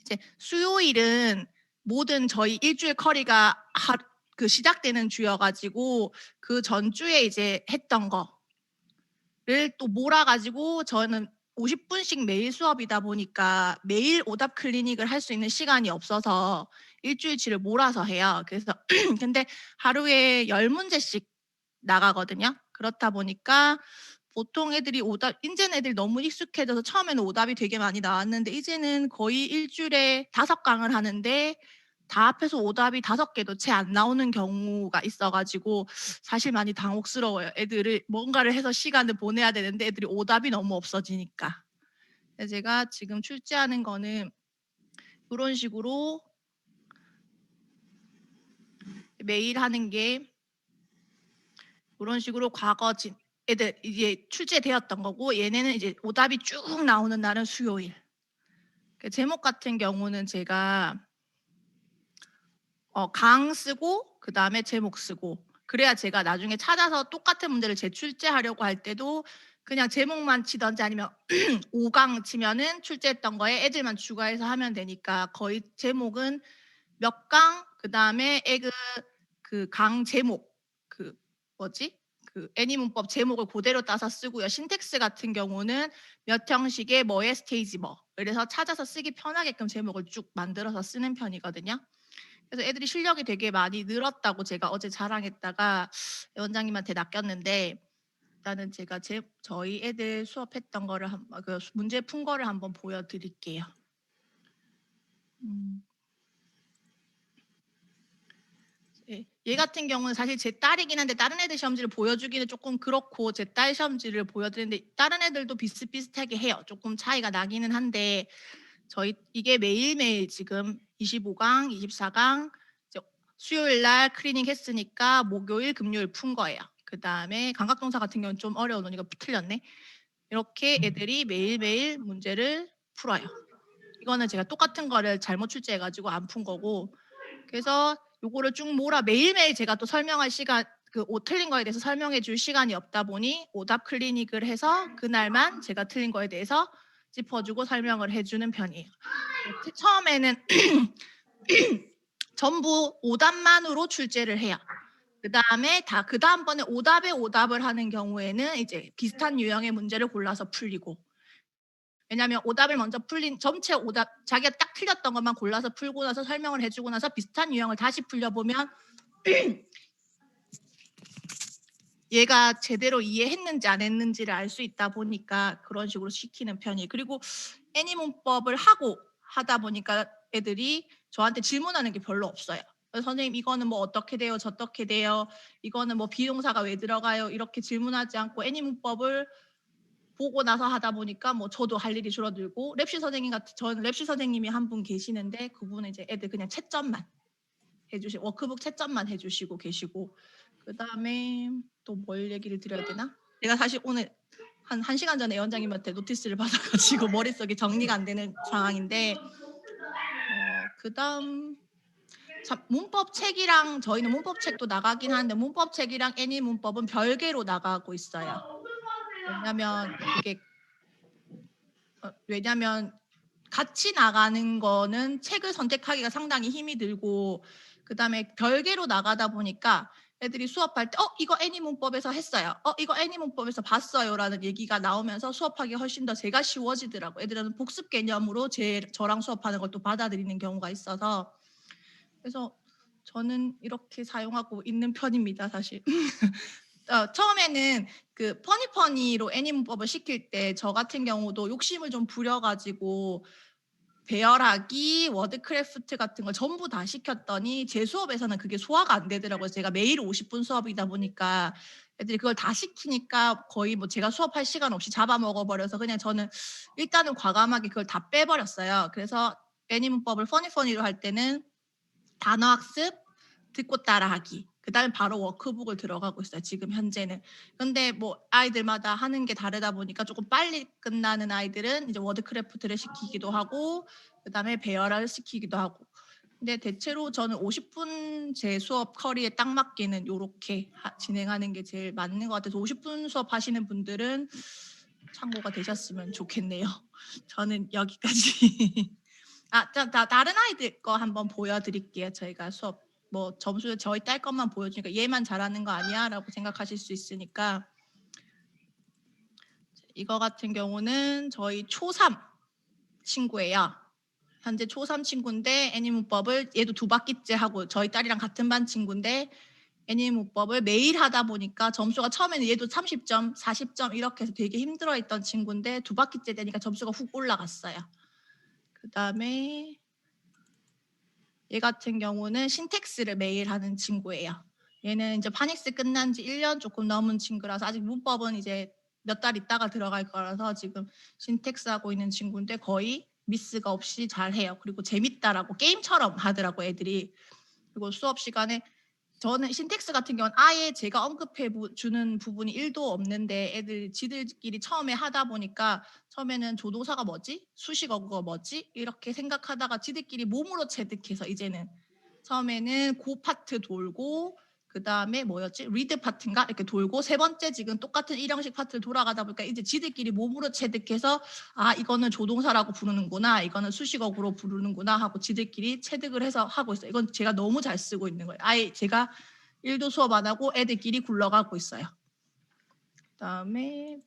이제 수요일은 모든 저희 일주일 커리가 시작되는 주여가지고 그 전주에 이제 했던 거를 또 몰아가지고 저는 50분씩 매일 수업이다 보니까 매일 오답 클리닉을 할 수 있는 시간이 없어서 일주일치를 몰아서 해요. 그래서 근데 하루에 10문제씩 나가거든요. 그렇다 보니까 보통 애들이 이제는 애들이 너무 익숙해져서 처음에는 오답이 되게 많이 나왔는데 이제는 거의 일주일에 5강을 하는데 다 합해서 오답이 5개도 채 안 나오는 경우가 있어가지고 사실 많이 당혹스러워요. 애들을 뭔가를 해서 시간을 보내야 되는데 애들이 오답이 너무 없어지니까. 제가 지금 출제하는 거는 이런 식으로 매일 하는 게 이런 식으로 과거진 애들 이제 출제되었던 거고 얘네는 이제 오답이 쭉 나오는 날은 수요일. 제목 같은 경우는 제가 강 쓰고 그 다음에 제목 쓰고 그래야 제가 나중에 찾아서 똑같은 문제를 재출제하려고 할 때도 그냥 제목만 치던지 아니면 5강 치면은 출제했던 거에 애들만 추가해서 하면 되니까 거의 제목은 몇 강 그 다음에 그 강 제목 그 애니 문법 제목을 그대로 따서 쓰고요. 신텍스 같은 경우는 몇 형식의 뭐의 스테이지 그래서 찾아서 쓰기 편하게끔 제목을 쭉 만들어서 쓰는 편이거든요. 그래서 애들이 실력이 되게 많이 늘었다고 제가 어제 자랑했다가 원장님한테 낚였는데 일단은 제가 저희 애들 수업했던 거를 그 문제 푼 거를 한번 보여드릴게요. 얘 같은 경우는 사실 제 딸이긴 한데 다른 애들 시험지를 보여주기는 조금 그렇고 제 딸 시험지를 보여드리는데 다른 애들도 비슷비슷하게 해요. 조금 차이가 나기는 한데 이게 매일매일 지금 25강, 24강 수요일 날 클리닝 했으니까 목요일, 금요일 푼 거예요. 그 다음에 감각동사 같은 경우는 좀 어려운 거니까 틀렸네. 이렇게 애들이 매일매일 문제를 풀어요. 이거는 제가 똑같은 거를 잘못 출제해가지고 안 푼 거고 그래서 요거를 쭉 몰아 매일매일 제가 또 설명할 시간 틀린 거에 대해서 설명해 줄 시간이 없다 보니 오답 클리닉을 해서 그날만 제가 틀린 거에 대해서 짚어주고 설명을 해주는 편이에요. 처음에는 전부 오답만으로 출제를 해요. 그 다음번에 오답을 하는 경우에는 이제 비슷한 유형의 문제를 골라서 풀리고 왜냐하면 오답을 먼저 풀린 전체 오답 자기가 딱 틀렸던 것만 골라서 풀고 나서 설명을 해주고 나서 비슷한 유형을 다시 풀려보면 얘가 제대로 이해했는지 안 했는지를 알 수 있다 보니까 그런 식으로 시키는 편이에요. 그리고 애니 문법을 하다 보니까 애들이 저한테 질문하는 게 별로 없어요. 선생님 이거는 뭐 어떻게 돼요? 저떻게 돼요? 이거는 뭐 비동사가 왜 들어가요? 이렇게 질문하지 않고 애니 문법을 보고 나서 하다 보니까 뭐 저도 할 일이 줄어들고 저는 랩시 선생님이 한 분 계시는데 그분은 이제 애들 그냥 채점만 해주시고 워크북 채점만 해주시고 계시고 그 다음에 또 뭘 얘기를 드려야 되나? 내가 사실 오늘 한 1시간 전에 원장님한테 노티스를 받아가지고 머릿속이 정리가 안 되는 상황인데 그 다음 문법 책이랑 저희는 문법 책도 나가긴 하는데 문법 책이랑 애니 문법은 별개로 나가고 있어요. 왜냐면 같이 나가는 거는 책을 선택하기가 상당히 힘이 들고 그 다음에 별개로 나가다 보니까 애들이 수업할 때 이거 애니 문법에서 했어요. 이거 애니 문법에서 봤어요 라는 얘기가 나오면서 수업하기 훨씬 더 제가 쉬워지더라고요. 애들은 복습 개념으로 저랑 수업하는 걸 또 받아들이는 경우가 있어서 그래서 저는 이렇게 사용하고 있는 편입니다. 사실 처음에는 그 퍼니퍼니로 애니 문법을 시킬 때 저 같은 경우도 욕심을 좀 부려가지고 배열하기, 워드크래프트 같은 걸 전부 다 시켰더니 제 수업에서는 그게 소화가 안 되더라고요. 제가 매일 50분 수업이다 보니까 애들이 그걸 다 시키니까 거의 뭐 제가 수업할 시간 없이 잡아먹어버려서 그냥 저는 일단은 과감하게 그걸 다 빼버렸어요. 그래서 애니문법을 퍼니퍼니로 할 때는 단어 학습, 듣고 따라하기. 그다음에 바로 워크북을 들어가고 있어요. 지금 현재는. 근데 뭐 아이들마다 하는 게 다르다 보니까 조금 빨리 끝나는 아이들은 이제 워드크래프트를 시키기도 하고 그다음에 배열을 시키기도 하고. 근데 대체로 저는 50분 제 수업 커리에 딱 맞게는 요렇게 진행하는 게 제일 맞는 것 같아서 50분 수업 하시는 분들은 참고가 되셨으면 좋겠네요. 저는 여기까지. 다른 아이들 거 한번 보여드릴게요. 저희가 수업 뭐 점수 저희 딸 것만 보여주니까 얘만 잘하는 거 아니야라고 생각하실 수 있으니까 이거 같은 경우는 저희 초3 친구예요. 현재 초3 친구인데 애니문법을 얘도 2바퀴째 하고 저희 딸이랑 같은 반 친구인데 애니문법을 매일 하다 보니까 점수가 처음에는 얘도 30점, 40점 이렇게 해서 되게 힘들어했던 친구인데 2바퀴째 되니까 점수가 훅 올라갔어요. 그다음에 얘 같은 경우는 신텍스를 매일 하는 친구예요. 얘는 이제 파닉스 끝난 지 1년 조금 넘은 친구라서 아직 문법은 이제 몇 달 있다가 들어갈 거라서 지금 신텍스 하고 있는 친구인데 거의 미스가 없이 잘해요. 그리고 재밌다라고 게임처럼 하더라고 애들이. 그리고 수업 시간에 저는 신텍스 같은 경우는 아예 제가 언급해 주는 부분이 1도 없는데 애들 지들끼리 처음에 하다 보니까 처음에는 조동사가 뭐지? 수식어가 뭐지? 이렇게 생각하다가 지들끼리 몸으로 체득해서 이제는 처음에는 고 파트 돌고 그 다음에 뭐였지? 리드 파트인가? 이렇게 돌고 세 번째 지금 똑같은 1형식 파트를 돌아가다 보니까 이제 지들끼리 몸으로 체득해서 아 이거는 조동사라고 부르는구나 이거는 수식어구로 부르는구나 하고 지들끼리 체득을 해서 하고 있어요. 이건 제가 너무 잘 쓰고 있는 거예요. 아예 제가 1도 수업 안 하고 애들끼리 굴러가고 있어요. 그다음에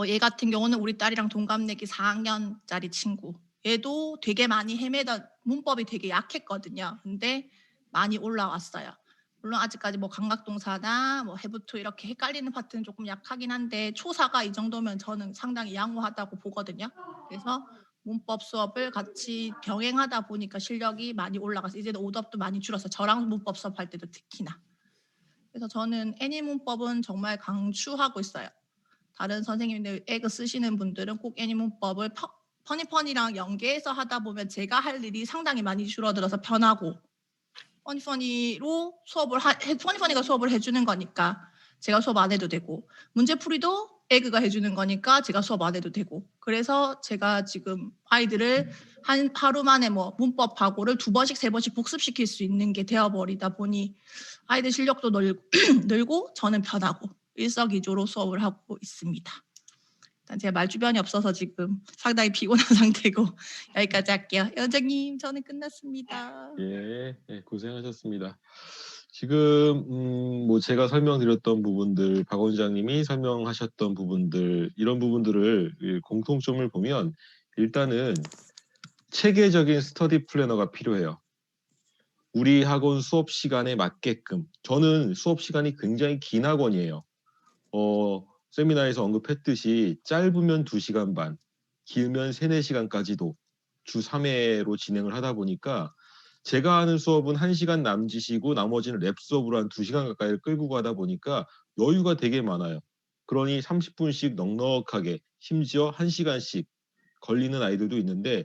얘 같은 경우는 우리 딸이랑 동갑내기 4학년짜리 친구. 얘도 되게 많이 헤매던 문법이 되게 약했거든요. 근데 많이 올라왔어요. 물론 아직까지 뭐 감각동사나 뭐 have to 이렇게 헷갈리는 파트는 조금 약하긴 한데 초사가 이 정도면 저는 상당히 양호하다고 보거든요. 그래서 문법 수업을 같이 병행하다 보니까 실력이 많이 올라가서 이제는 오답도 많이 줄었어요. 저랑 문법 수업할 때도 특히나. 그래서 저는 애니 문법은 정말 강추하고 있어요. 다른 선생님들 에그 쓰시는 분들은 꼭 애니 문법을 퍼니퍼니랑 연계해서 하다 보면 제가 할 일이 상당히 많이 줄어들어서 편하고 퍼니퍼니로 퍼니퍼니가 수업을 해주는 거니까 제가 수업 안 해도 되고 문제풀이도 에그가 해주는 거니까 제가 수업 안 해도 되고 그래서 제가 지금 아이들을 하루 만에 뭐 문법하고를 2번씩 3번씩 복습시킬 수 있는 게 되어버리다 보니 아이들 실력도 늘고 저는 편하고 일석이조로 수업을 하고 있습니다. 일단 제가 말주변이 없어서 지금 상당히 피곤한 상태고 여기까지 할게요. 원장님 저는 끝났습니다.
예, 고생하셨습니다. 지금 뭐 제가 설명드렸던 부분들, 박 원장님이 설명하셨던 부분들 이런 부분들을 공통점을 보면 일단은 체계적인 스터디 플래너가 필요해요. 우리 학원 수업 시간에 맞게끔. 저는 수업 시간이 굉장히 긴 학원이에요. 세미나에서 언급했듯이 짧으면 2시간 반, 길면 3, 4시간까지도 주 3회로 진행을 하다 보니까 제가 하는 수업은 1시간 남짓이고 나머지는 랩 수업으로 한 2시간 가까이를 끌고 가다 보니까 여유가 되게 많아요. 그러니 30분씩 넉넉하게 심지어 1시간씩 걸리는 아이들도 있는데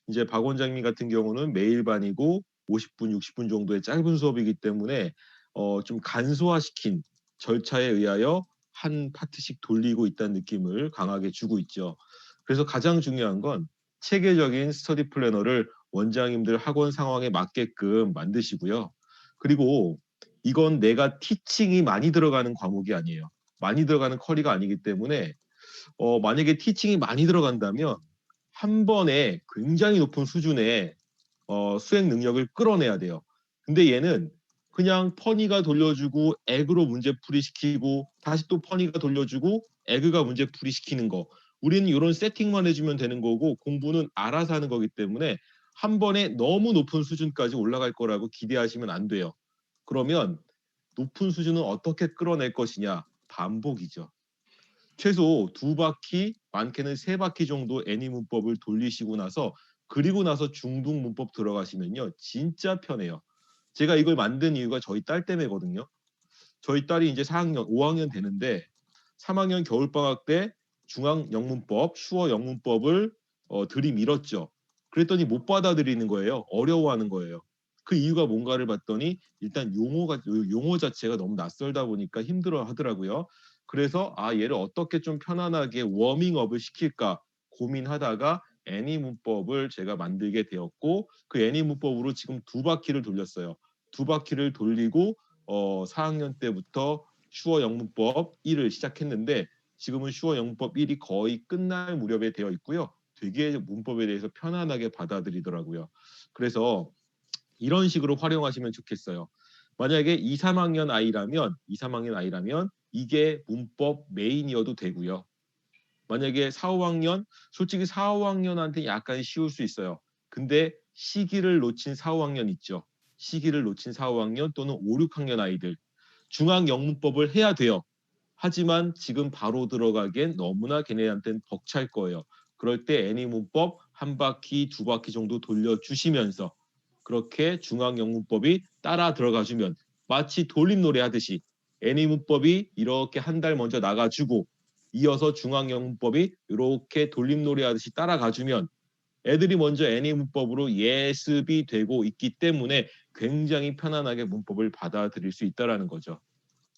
이제 박 원장님 같은 경우는 매일 반이고 50분, 60분 정도의 짧은 수업이기 때문에 좀 간소화시킨 절차에 의하여 한 파트씩 돌리고 있다는 느낌을 강하게 주고 있죠. 그래서 가장 중요한 건 체계적인 스터디 플래너를 원장님들 학원 상황에 맞게끔 만드시고요. 그리고 이건 내가 티칭이 많이 들어가는 과목이 아니에요. 많이 들어가는 커리가 아니기 때문에 만약에 티칭이 많이 들어간다면 한 번에 굉장히 높은 수준의 수행 능력을 끌어내야 돼요. 근데 얘는 그냥 퍼니가 돌려주고 에그로 문제풀이 시키고 다시 또 퍼니가 돌려주고 에그가 문제풀이 시키는 거. 우리는 이런 세팅만 해주면 되는 거고 공부는 알아서 하는 거기 때문에 한 번에 너무 높은 수준까지 올라갈 거라고 기대하시면 안 돼요. 그러면 높은 수준은 어떻게 끌어낼 것이냐? 반복이죠. 최소 2바퀴, 많게는 3바퀴 정도 애니 문법을 돌리시고 나서 그리고 나서 중등 문법 들어가시면요. 진짜 편해요. 제가 이걸 만든 이유가 저희 딸 때문에거든요. 저희 딸이 이제 4학년, 5학년 되는데 3학년 겨울방학 때 중앙영문법, 수어 영문법을 들이밀었죠. 그랬더니 못 받아들이는 거예요. 어려워하는 거예요. 그 이유가 뭔가를 봤더니 일단 용어 자체가 너무 낯설다 보니까 힘들어 하더라고요. 그래서 얘를 어떻게 좀 편안하게 워밍업을 시킬까 고민하다가 애니 문법을 제가 만들게 되었고 그 애니 문법으로 지금 2바퀴를 돌렸어요. 2바퀴를 돌리고 4학년 때부터 슈어 영문법 1을 시작했는데 지금은 슈어 영문법 1이 거의 끝날 무렵에 되어 있고요. 되게 문법에 대해서 편안하게 받아들이더라고요. 그래서 이런 식으로 활용하시면 좋겠어요. 만약에 2, 3학년 아이라면 이게 문법 메인이어도 되고요. 만약에 4, 5학년, 솔직히 4, 5학년한테 약간 쉬울 수 있어요. 근데 시기를 놓친 4, 5학년 있죠. 시기를 놓친 4, 5학년 또는 5, 6학년 아이들. 중앙 영문법을 해야 돼요. 하지만 지금 바로 들어가기엔 너무나 걔네한테는 벅찰 거예요. 그럴 때 애니 문법 1바퀴, 2바퀴 정도 돌려주시면서 그렇게 중앙 영문법이 따라 들어가주면 마치 돌림노래 하듯이 애니 문법이 이렇게 한 달 먼저 나가주고 이어서 중앙 영문법이 이렇게 돌림노래 하듯이 따라가주면 애들이 먼저 애니 문법으로 예습이 되고 있기 때문에 굉장히 편안하게 문법을 받아들일 수 있다는 거죠.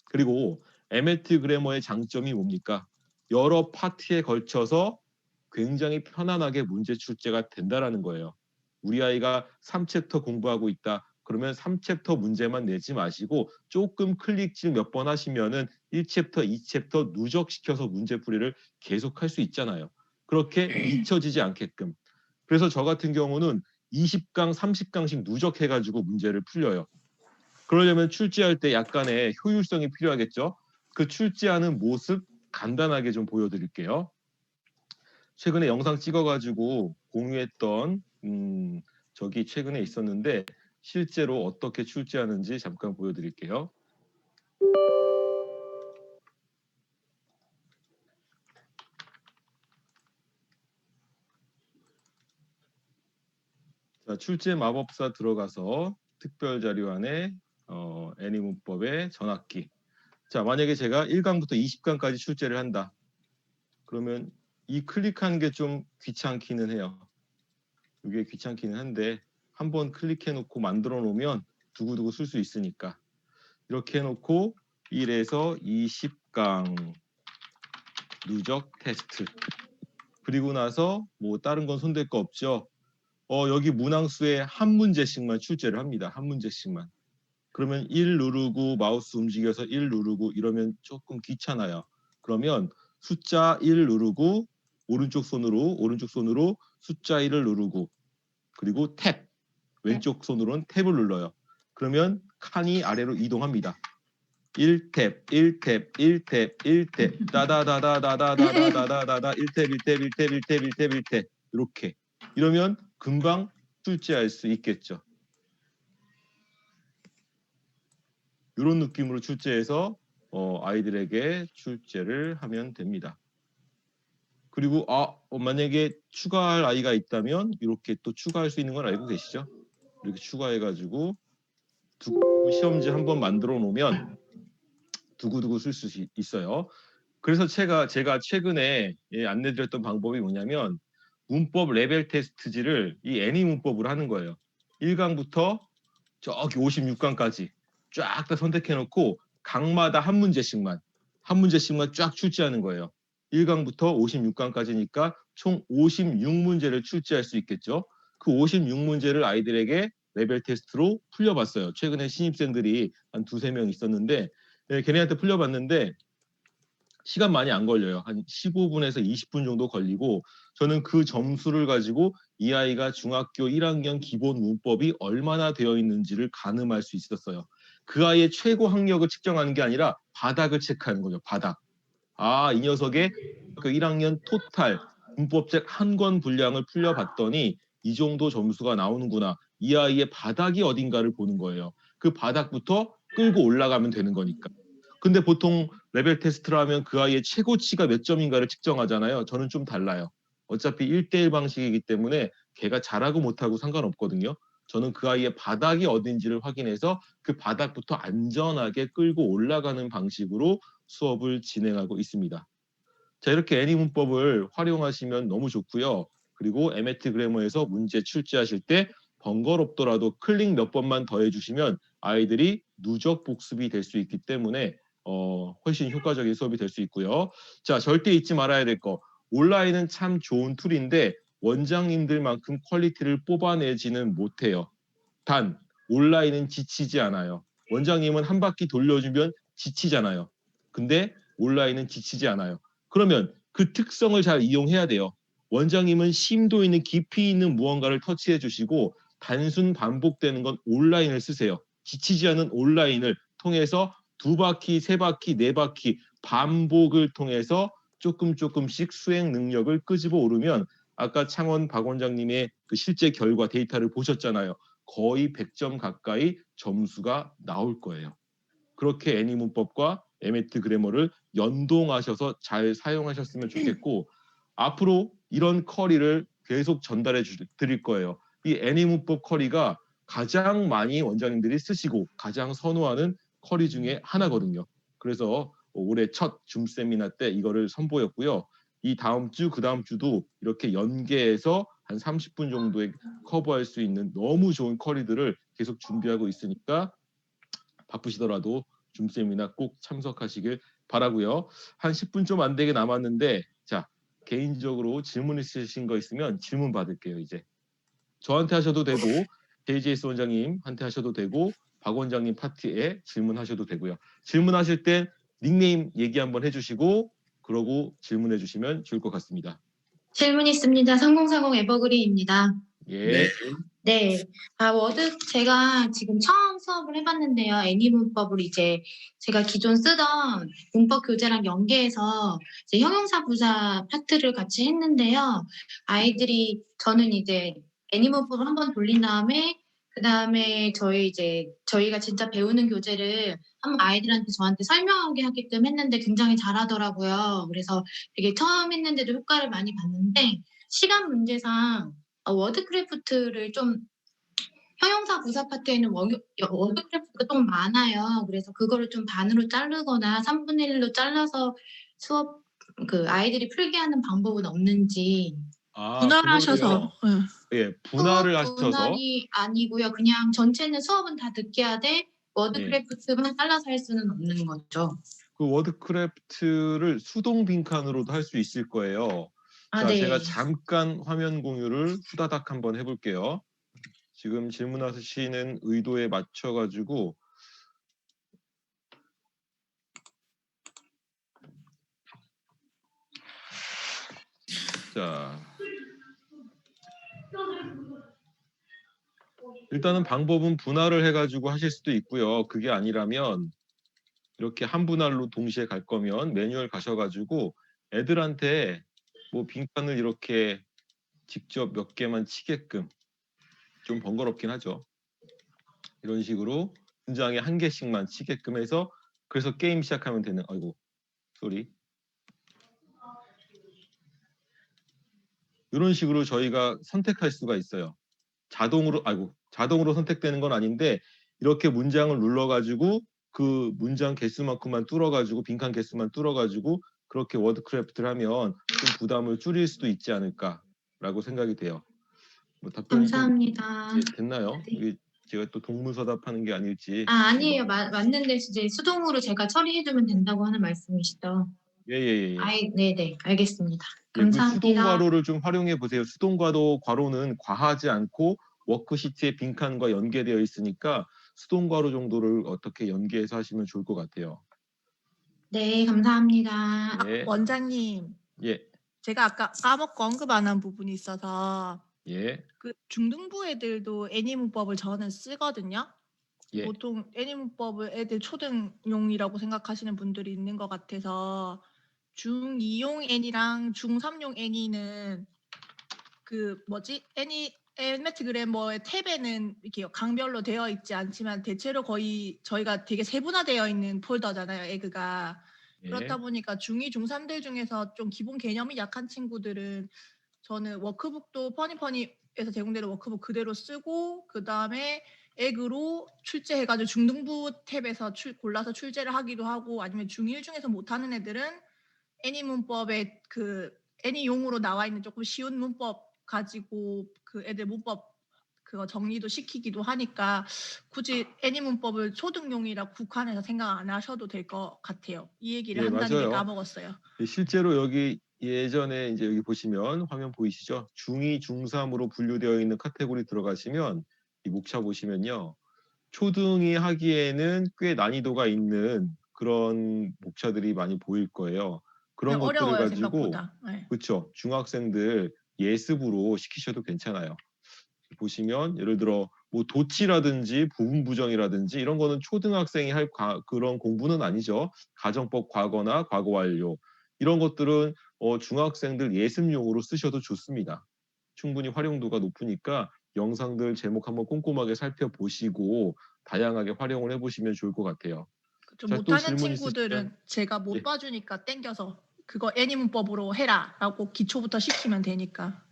그리고 에메트 그래머의 장점이 뭡니까? 여러 파트에 걸쳐서 굉장히 편안하게 문제 출제가 된다는 거예요. 우리 아이가 3챕터 공부하고 있다. 그러면 3챕터 문제만 내지 마시고 조금 클릭질 몇 번 하시면은 1챕터, 2챕터 누적시켜서 문제풀이를 계속할 수 있잖아요. 그렇게 잊혀지지 않게끔. 그래서 저 같은 경우는 20강, 30강씩 누적해가지고 문제를 풀려요. 그러려면 출제할 때 약간의 효율성이 필요하겠죠. 그 출제하는 모습 간단하게 좀 보여드릴게요. 최근에 영상 찍어가지고 공유했던 저기 최근에 있었는데 실제로 어떻게 출제하는지 잠깐 보여드릴게요. 자, 출제 마법사 들어가서 특별 자료 안에 애니 문법의 전학기. 자, 만약에 제가 1강부터 20강까지 출제를 한다. 그러면 이 클릭하는 게 좀 귀찮기는 해요. 이게 귀찮기는 한데 한번 클릭해 놓고 만들어 놓으면 두고두고 쓸 수 있으니까 이렇게 해놓고 1에서 20강 누적 테스트 그리고 나서 뭐 다른 건 손댈 거 없죠. 여기 문항수에 한 문제씩만 출제를 합니다. 한 문제씩만. 그러면 1 누르고 마우스 움직여서 1 누르고 이러면 조금 귀찮아요. 그러면 숫자 1 누르고 오른쪽 손으로 숫자 1을 누르고 그리고 탭 왼쪽 손으로는 탭을 눌러요. 그러면 칸이 아래로 이동합니다. 1탭 1탭 1탭 1탭 다다다다다다다다다다 1탭 1탭 1탭 1탭 1탭 1탭 이렇게 이러면 금방 출제할 수 있겠죠. 이런 느낌으로 출제해서 아이들에게 출제를 하면 됩니다. 그리고 만약에 추가할 아이가 있다면 이렇게 또 추가할 수 있는 걸 알고 계시죠? 이렇게 추가해가지고 시험지 한번 만들어 놓으면 두고두고 쓸 수 있어요. 그래서 제가 최근에 안내드렸던 방법이 뭐냐면 문법 레벨 테스트지를 이 애니 문법으로 하는 거예요. 1강부터 저기 56강까지 쫙 다 선택해놓고 강마다 한 문제씩만 쫙 출제하는 거예요. 1강부터 56강까지니까 총 56문제를 출제할 수 있겠죠. 그 56문제를 아이들에게 레벨 테스트로 풀려봤어요. 최근에 신입생들이 한 2-3명 있었는데 걔네한테 풀려봤는데 시간 많이 안 걸려요. 한 15분에서 20분 정도 걸리고 저는 그 점수를 가지고 이 아이가 중학교 1학년 기본 문법이 얼마나 되어 있는지를 가늠할 수 있었어요. 그 아이의 최고 학력을 측정하는 게 아니라 바닥을 체크하는 거죠. 바닥. 이 녀석의 그 1학년 토탈 문법책 한 권 분량을 풀려봤더니 이 정도 점수가 나오는구나. 이 아이의 바닥이 어딘가를 보는 거예요. 그 바닥부터 끌고 올라가면 되는 거니까. 근데 보통 레벨 테스트를 하면 그 아이의 최고치가 몇 점인가를 측정하잖아요. 저는 좀 달라요. 어차피 1대1 방식이기 때문에 걔가 잘하고 못하고 상관없거든요. 저는 그 아이의 바닥이 어딘지를 확인해서 그 바닥부터 안전하게 끌고 올라가는 방식으로 수업을 진행하고 있습니다. 자, 이렇게 애니 문법을 활용하시면 너무 좋고요. 그리고 에메트 그래머에서 문제 출제하실 때 번거롭더라도 클릭 몇 번만 더 해주시면 아이들이 누적 복습이 될 수 있기 때문에 훨씬 효과적인 수업이 될 수 있고요. 자, 절대 잊지 말아야 될 거. 온라인은 참 좋은 툴인데 원장님들만큼 퀄리티를 뽑아내지는 못해요. 단 온라인은 지치지 않아요. 원장님은 한 바퀴 돌려주면 지치잖아요. 근데 온라인은 지치지 않아요. 그러면 그 특성을 잘 이용해야 돼요. 원장님은 심도 있는 깊이 있는 무언가를 터치해 주시고 단순 반복되는 건 온라인을 쓰세요. 지치지 않은 온라인을 통해서 2바퀴, 3바퀴, 4바퀴 반복을 통해서 조금씩 수행 능력을 끄집어 오르면 아까 창원 박 원장님의 그 실제 결과 데이터를 보셨잖아요. 거의 100점 가까이 점수가 나올 거예요. 그렇게 애니 문법과 에메트 그래머를 연동하셔서 잘 사용하셨으면 좋겠고 앞으로 이런 커리를 계속 전달해 드릴 거예요. 이 애니 문법 커리가 가장 많이 원장님들이 쓰시고 가장 선호하는 커리 중에 하나거든요. 그래서 올해 첫 줌 세미나 때 이거를 선보였고요. 이 다음 주, 그 다음 주도 이렇게 연계해서 한 30분 정도에 커버할 수 있는 너무 좋은 커리들을 계속 준비하고 있으니까 바쁘시더라도 줌 세미나 꼭 참석하시길 바라고요. 한 10분 좀 안 되게 남았는데 자, 개인적으로 질문 있으신 거 있으면 질문 받을게요. 이제 저한테 하셔도 되고 JJS 원장님한테 하셔도 되고 박 원장님 파티에 질문하셔도 되고요. 질문하실 때 닉네임 얘기 한번 해주시고 그러고 질문해 주시면 좋을 것 같습니다.
질문 있습니다. 3040 에버그린입니다.
예.
네. 제가 지금 처음 수업을 해봤는데요. 애니 문법을 이제 제가 기존 쓰던 문법 교재랑 연계해서 이제 형용사 부사 파트를 같이 했는데요. 저는 이제 애니 문법을 한번 돌린 다음에 그 다음에 저희가 진짜 배우는 교재를 한번 아이들한테 저한테 설명하게 하게끔 했는데 굉장히 잘하더라고요. 그래서 되게 처음 했는데도 효과를 많이 봤는데 시간 문제상 워드크래프트를 좀 형용사 부사 파트에는 워드크래프트가 좀 많아요. 그래서 그거를 좀 반으로 자르거나 3분의 1로 잘라서 수업 아이들이 풀게 하는 방법은 없는지.
분할하셔서.
예, 분할을
수업
하셔서
분할이 아니고요. 그냥 전체는 수업은 다 듣게 하되 워드크래프트만 잘라서 할 수는 없는 거죠.
그 워드크래프트를 수동 빈칸으로도 할 수 있을 거예요. 자,
네.
제가 잠깐 화면 공유를 후다닥 한번 해볼게요. 지금 질문하시는 의도에 맞춰가지고 자, 일단은 방법은 분할을 해가지고 하실 수도 있고요. 그게 아니라면 이렇게 한 분할로 동시에 갈 거면 매뉴얼 가셔가지고 애들한테 뭐 빈칸을 이렇게 직접 몇 개만 치게끔 좀 번거롭긴 하죠. 이런 식으로 문장에 한 개씩만 치게끔 해서 그래서 게임 시작하면 되는 아이고 쏘리 이런 식으로 저희가 선택할 수가 있어요. 자동으로 선택되는 건 아닌데 이렇게 문장을 눌러가지고 그 문장 개수만큼만 뚫어가지고 빈칸 개수만 뚫어가지고 그렇게 워드크래프트를 하면 좀 부담을 줄일 수도 있지 않을까라고 생각이 돼요. 뭐 답변이
감사합니다.
좀 됐나요? 이게 제가 또 동문서답하는 게 아닐지.
아니에요. 맞는데 이제 수동으로 제가 처리해주면 된다고 하는 말씀이시죠?
예.
네네. 알겠습니다.
예, 그
감사합니다.
수동 괄호를 좀 활용해 보세요. 수동 괄호는 과하지 않고 워크시트의 빈칸과 연계되어 있으니까 수동 괄호 정도를 어떻게 연계해서 하시면 좋을 것 같아요.
네, 감사합니다.
예.
원장님,
예.
제가 아까 까먹고 언급 안 한 부분이 있어서
예.
그 중등부 애들도 애니 문법을 저는 쓰거든요.
예.
보통 애니 문법을 애들 초등용이라고 생각하시는 분들이 있는 것 같아서 중2용 애니랑 중3용 애니는 엘메트 그래머의 탭에는 이렇게 강별로 되어 있지 않지만 대체로 거의 저희가 되게 세분화되어 있는 폴더잖아요, 에그가.
예.
그렇다 보니까 중2, 중3들 중에서 좀 기본 개념이 약한 친구들은 저는 워크북도 퍼니퍼니 에서 제공되는 워크북 그대로 쓰고 그 다음에 액으로 출제해가지고 중등부 탭에서 골라서 출제를 하기도 하고 아니면 중1 중에서 못하는 애들은 애니 문법에 그 애니용으로 나와 있는 조금 쉬운 문법 가지고 그 애들 문법 그거 정리도 시키기도 하니까 굳이 애니 문법을 초등용이라 국한해서 생각 안 하셔도 될 것 같아요. 이 얘기를
예,
한다는 게
맞아요.
까먹었어요.
실제로 여기 예전에 이제 여기 보시면 화면 보이시죠? 중2, 중3으로 분류되어 있는 카테고리 들어가시면 이 목차 보시면요. 초등이 하기에는 꽤 난이도가 있는 그런 목차들이 많이 보일 거예요. 그런 것들을
어려워요
가지고
생각보다. 네.
그렇죠. 중학생들 예습으로 시키셔도 괜찮아요. 보시면 예를 들어 뭐 도치라든지 부분 부정이라든지 이런 거는 초등학생이 할 그런 공부는 아니죠. 가정법 과거나 과거 완료 이런 것들은 중학생들 예습용으로 쓰셔도 좋습니다. 충분히 활용도가 높으니까 영상들 제목 한번 꼼꼼하게 살펴보시고 다양하게 활용을 해보시면 좋을 것 같아요.
좀
자, 또
못하는
질문
친구들은
있으시면
제가 못
예.
봐주니까 땡겨서 그거 애니 문법으로 해라라고 기초부터 시키면 되니까.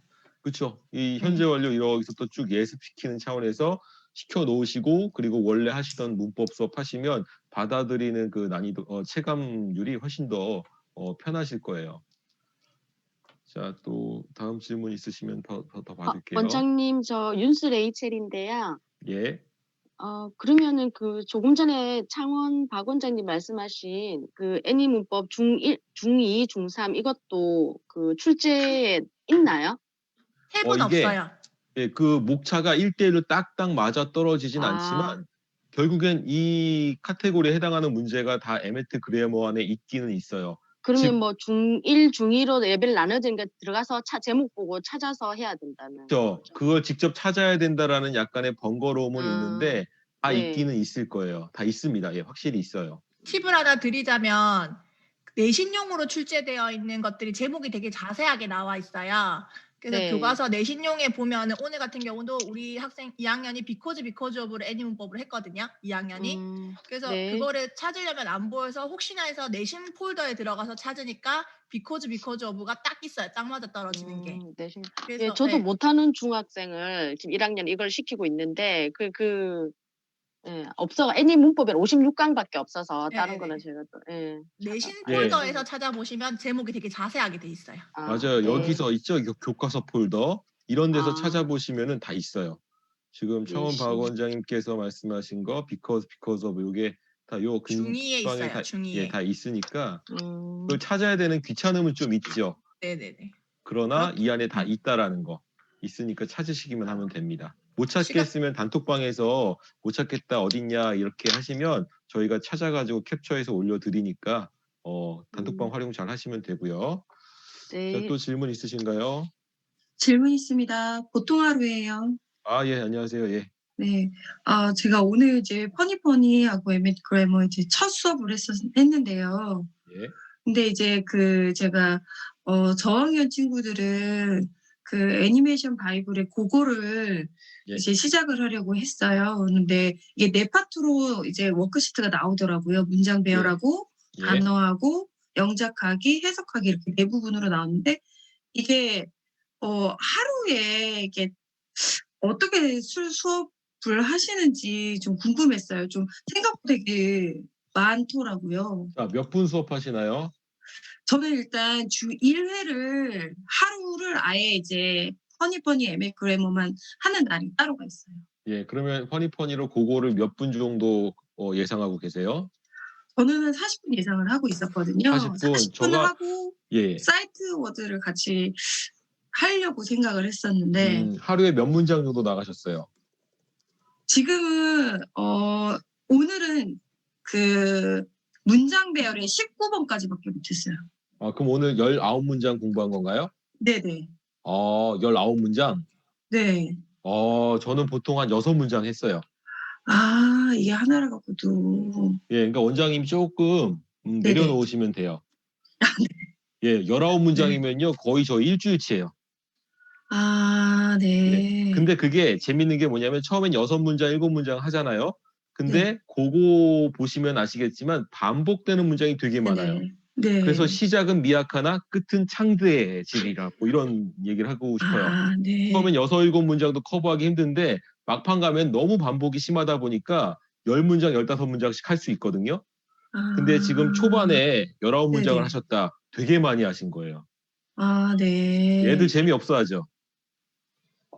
그렇죠. 이 현재 완료 여기서 또 쭉 예습시키는 차원에서 시켜 놓으시고 그리고 원래 하시던 문법 수업 하시면 받아들이는 그 난이도 체감률이 훨씬 더 편하실 거예요. 자, 또 다음 질문 있으시면 더 받을게요.
원장님, 저 윤수 레이첼인데요.
예.
그러면은 그 조금 전에 창원 박 원장님 말씀하신 그 애니 문법 중1, 중2, 중3 이것도 그 출제에 있나요?
탭은
이게
없어요.
예, 그 목차가 1대1로 딱딱 맞아 떨어지진
아.
않지만 결국엔 이 카테고리에 해당하는 문제가 다 에메트 그래머 안에 있기는 있어요.
그러면
즉,
뭐 중1, 중2로 레벨 나눠지니까 들어가서 제목 보고 찾아서 해야 된다는 거죠.
그걸 직접 찾아야 된다라는 약간의 번거로움은
아,
있는데 다
네.
있기는 있을 거예요. 다 있습니다. 예, 확실히 있어요.
팁을 하나 드리자면 내신용으로 출제되어 있는 것들이 제목이 되게 자세하게 나와 있어요. 그래서
네.
교과서 내신용에 보면 오늘 같은 경우도 우리 학생 2학년이 비코즈 of으로 애니 문법을 했거든요. 2학년이. 그래서
네.
그거를 찾으려면 안 보여서 혹시나 해서 내신 폴더에 들어가서 찾으니까 비코즈 of가 딱 있어요. 딱 맞아 떨어지는 게.
네.
그래서
예, 저도
예.
못하는 중학생을 지금 1학년 이걸 시키고 있는데 없어. 애니 문법에 56강밖에 없어서 다른
네,
거는
네.
제가 또
내신
예.
폴더에서 찾아보시면 제목이 되게 자세하게 돼 있어요.
맞아요.
네.
여기서 있죠. 교과서 폴더. 이런 데서
아.
찾아보시면은 다 있어요. 지금 창원
내신.
박 원장님께서 말씀하신 거 because of 요게 다 요
중2에
근방에
있어요. 중2에.
다 있으니까
음,
그걸 찾아야 되는 귀찮음은 좀 있죠.
네네네.
그러나 이 안에 다
음.
있다라는 거 있으니까 찾으시기만 하면 됩니다. 못
시간-
찾겠으면 단톡방에서 못 찾겠다 어딨냐 이렇게 하시면 저희가 찾아가지고 캡처해서 올려드리니까 단톡방 활용 잘 하시면 되고요.
네.
자, 또 질문 있으신가요?
질문 있습니다. 보통 하루예요.
아, 예, 안녕하세요. 예.
네. 제가 오늘 이제 퍼니퍼니하고 에메트 그래머 이제 첫 수업을 했는데요.
예.
근데 이제 제가 저학년 친구들은 그 애니메이션 바이블의 그거를
예.
이제 시작을 하려고 했어요. 근데 이게 네 파트로 이제 워크시트가 나오더라고요. 문장 배열하고
예.
단어하고 영작하기, 해석하기 이렇게 네 부분으로 나오는데 이게 하루에 이게 어떻게 수업을 하시는지 좀 궁금했어요. 좀 생각보다 되게 많더라고요.
자, 몇 분 수업하시나요?
저는 일단 주 1회를 하루를 아예 이제 퍼니퍼니 에메 그래머만 하는 날이 따로가 있어요.
예, 그러면 퍼니퍼니로 그거를 몇 분 정도 예상하고 계세요?
저는 40분 예상을 하고 있었거든요.
40분.
40분
저가-
하고
예.
사이트 워드를 같이 하려고 생각을 했었는데
하루에 몇 문장 정도 나가셨어요?
지금은 오늘은 그 문장 배열의 19번까지밖에 못했어요.
아, 그럼 오늘 19문장 공부한 건가요?
네네.
19문장?
네.
저는 보통 한 6문장 했어요.
이게 하나라 갖고도.
예, 그러니까 원장님이 조금
네네.
내려놓으시면 돼요. 예, 19문장이면요 거의 저 일주일치예요.
네.
근데 그게 재밌는 게 뭐냐면 처음엔 6문장, 7문장 하잖아요. 근데 그거 보시면 아시겠지만 반복되는 문장이 되게 많아요.
네네. 네.
그래서 시작은 미약하나 끝은 창대해지리라. 뭐 이런 얘기를 하고 싶어요.
아, 네.
처음엔 6, 7문장도 커버하기 힘든데 막판 가면 너무 반복이 심하다 보니까 10문장, 15문장씩 할 수 있거든요. 근데 지금 초반에 19문장을
네네.
하셨다. 되게 많이 하신 거예요.
아, 네.
얘들 재미없어 하죠.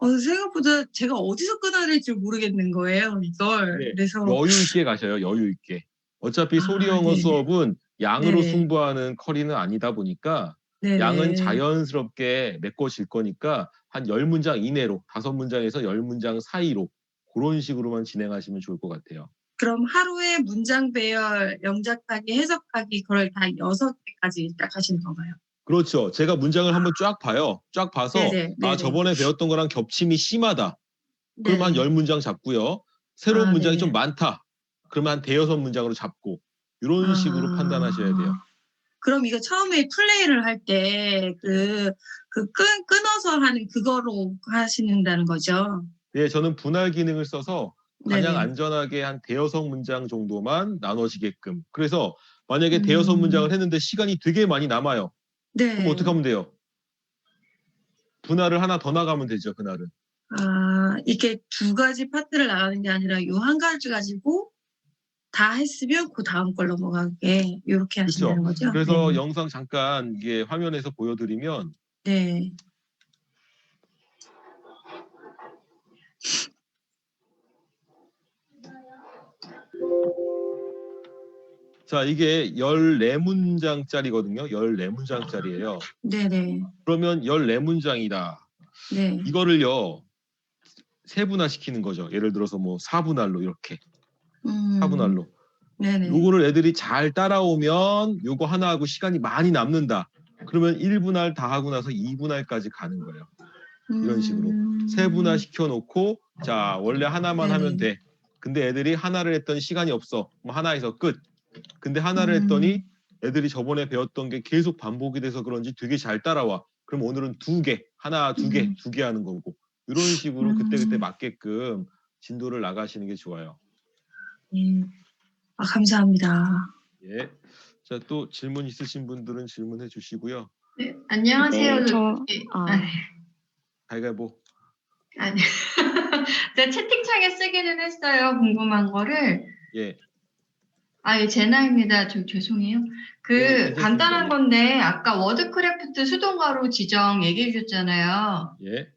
생각보다 제가 어디서 끊어야 될지 모르겠는 거예요, 이걸.
네,
그래서
여유 있게 가셔요. 여유 있게. 어차피 소리
아,
영어
네네.
수업은 양으로
네네.
승부하는 커리는 아니다 보니까 양은
네네.
자연스럽게 메꿔질 거니까 한 10문장 이내로 5문장에서 10문장 사이로 그런 식으로만 진행하시면 좋을 것 같아요.
그럼 하루에 문장 배열, 영작하기, 해석하기 그걸 다 6개까지 딱 하시는 건가요?
그렇죠. 제가 문장을 한번 쫙 봐요. 쫙 봐서
네네.
아,
네네.
저번에 배웠던 거랑 겹침이 심하다. 그러면 한
네네.
10문장 잡고요. 새로운
아,
문장이 좀
네네.
많다. 그러면 한 대여섯 문장으로 잡고 이런 식으로 판단하셔야 돼요.
그럼 이거 처음에 플레이를 할 때 끊어서 하는 그거로 하시는다는 거죠?
네, 저는 분할 기능을 써서 가장
네네.
안전하게 한 대여섯 문장 정도만 나눠지게끔. 그래서 만약에 대여섯 문장을 했는데 시간이 되게 많이 남아요.
네.
그럼 어떻게 하면 돼요? 분할을 하나 더 나가면 되죠, 그날은.
아, 이게 2가지 파트를 나가는 게 아니라 요 한 가지 가지고 다 했으면 그 다음 걸 넘어가게 요렇게 하신다는
그렇죠.
거죠?
그래서
네.
영상 잠깐 이게 화면에서 보여드리면
네.
자, 이게 14문장짜리거든요. 14문장짜리예요.
네네.
그러면 14문장이다.
네.
이거를요, 세분화시키는 거죠. 예를 들어서 뭐 4분할로 이렇게. 4분할로.
네네.
요거를 애들이 잘 따라오면 요거 하나 하고 시간이 많이 남는다. 그러면 1분할 다 하고 나서 2분할까지 가는 거예요. 이런 식으로. 세분화 시켜놓고 자, 원래 하나만 하면 돼. 근데 애들이 하나를 했더니 시간이 없어. 그럼 하나 해서 끝. 근데 하나를 했더니 애들이 저번에 배웠던 게 계속 반복이 돼서 그런지 되게 잘 따라와. 그럼 오늘은 2개, 하나, 2개, 2개 하는 거고. 이런 식으로 그때그때 맞게끔 진도를 나가시는 게 좋아요.
아, 감사합니다.
예. 자, 또 질문 있으신 분들은 질문해 주시고요.
네, 안녕하세요.
네,
가위바위보.
아니, 제가 채팅창에 쓰기는 했어요. 궁금한 거를.
예.
예, 제나입니다. 죄송해요.
괜찮습니다.
간단한
예.
건데, 아까 워드크래프트 수동가로 지정 얘기해 주셨잖아요.
예.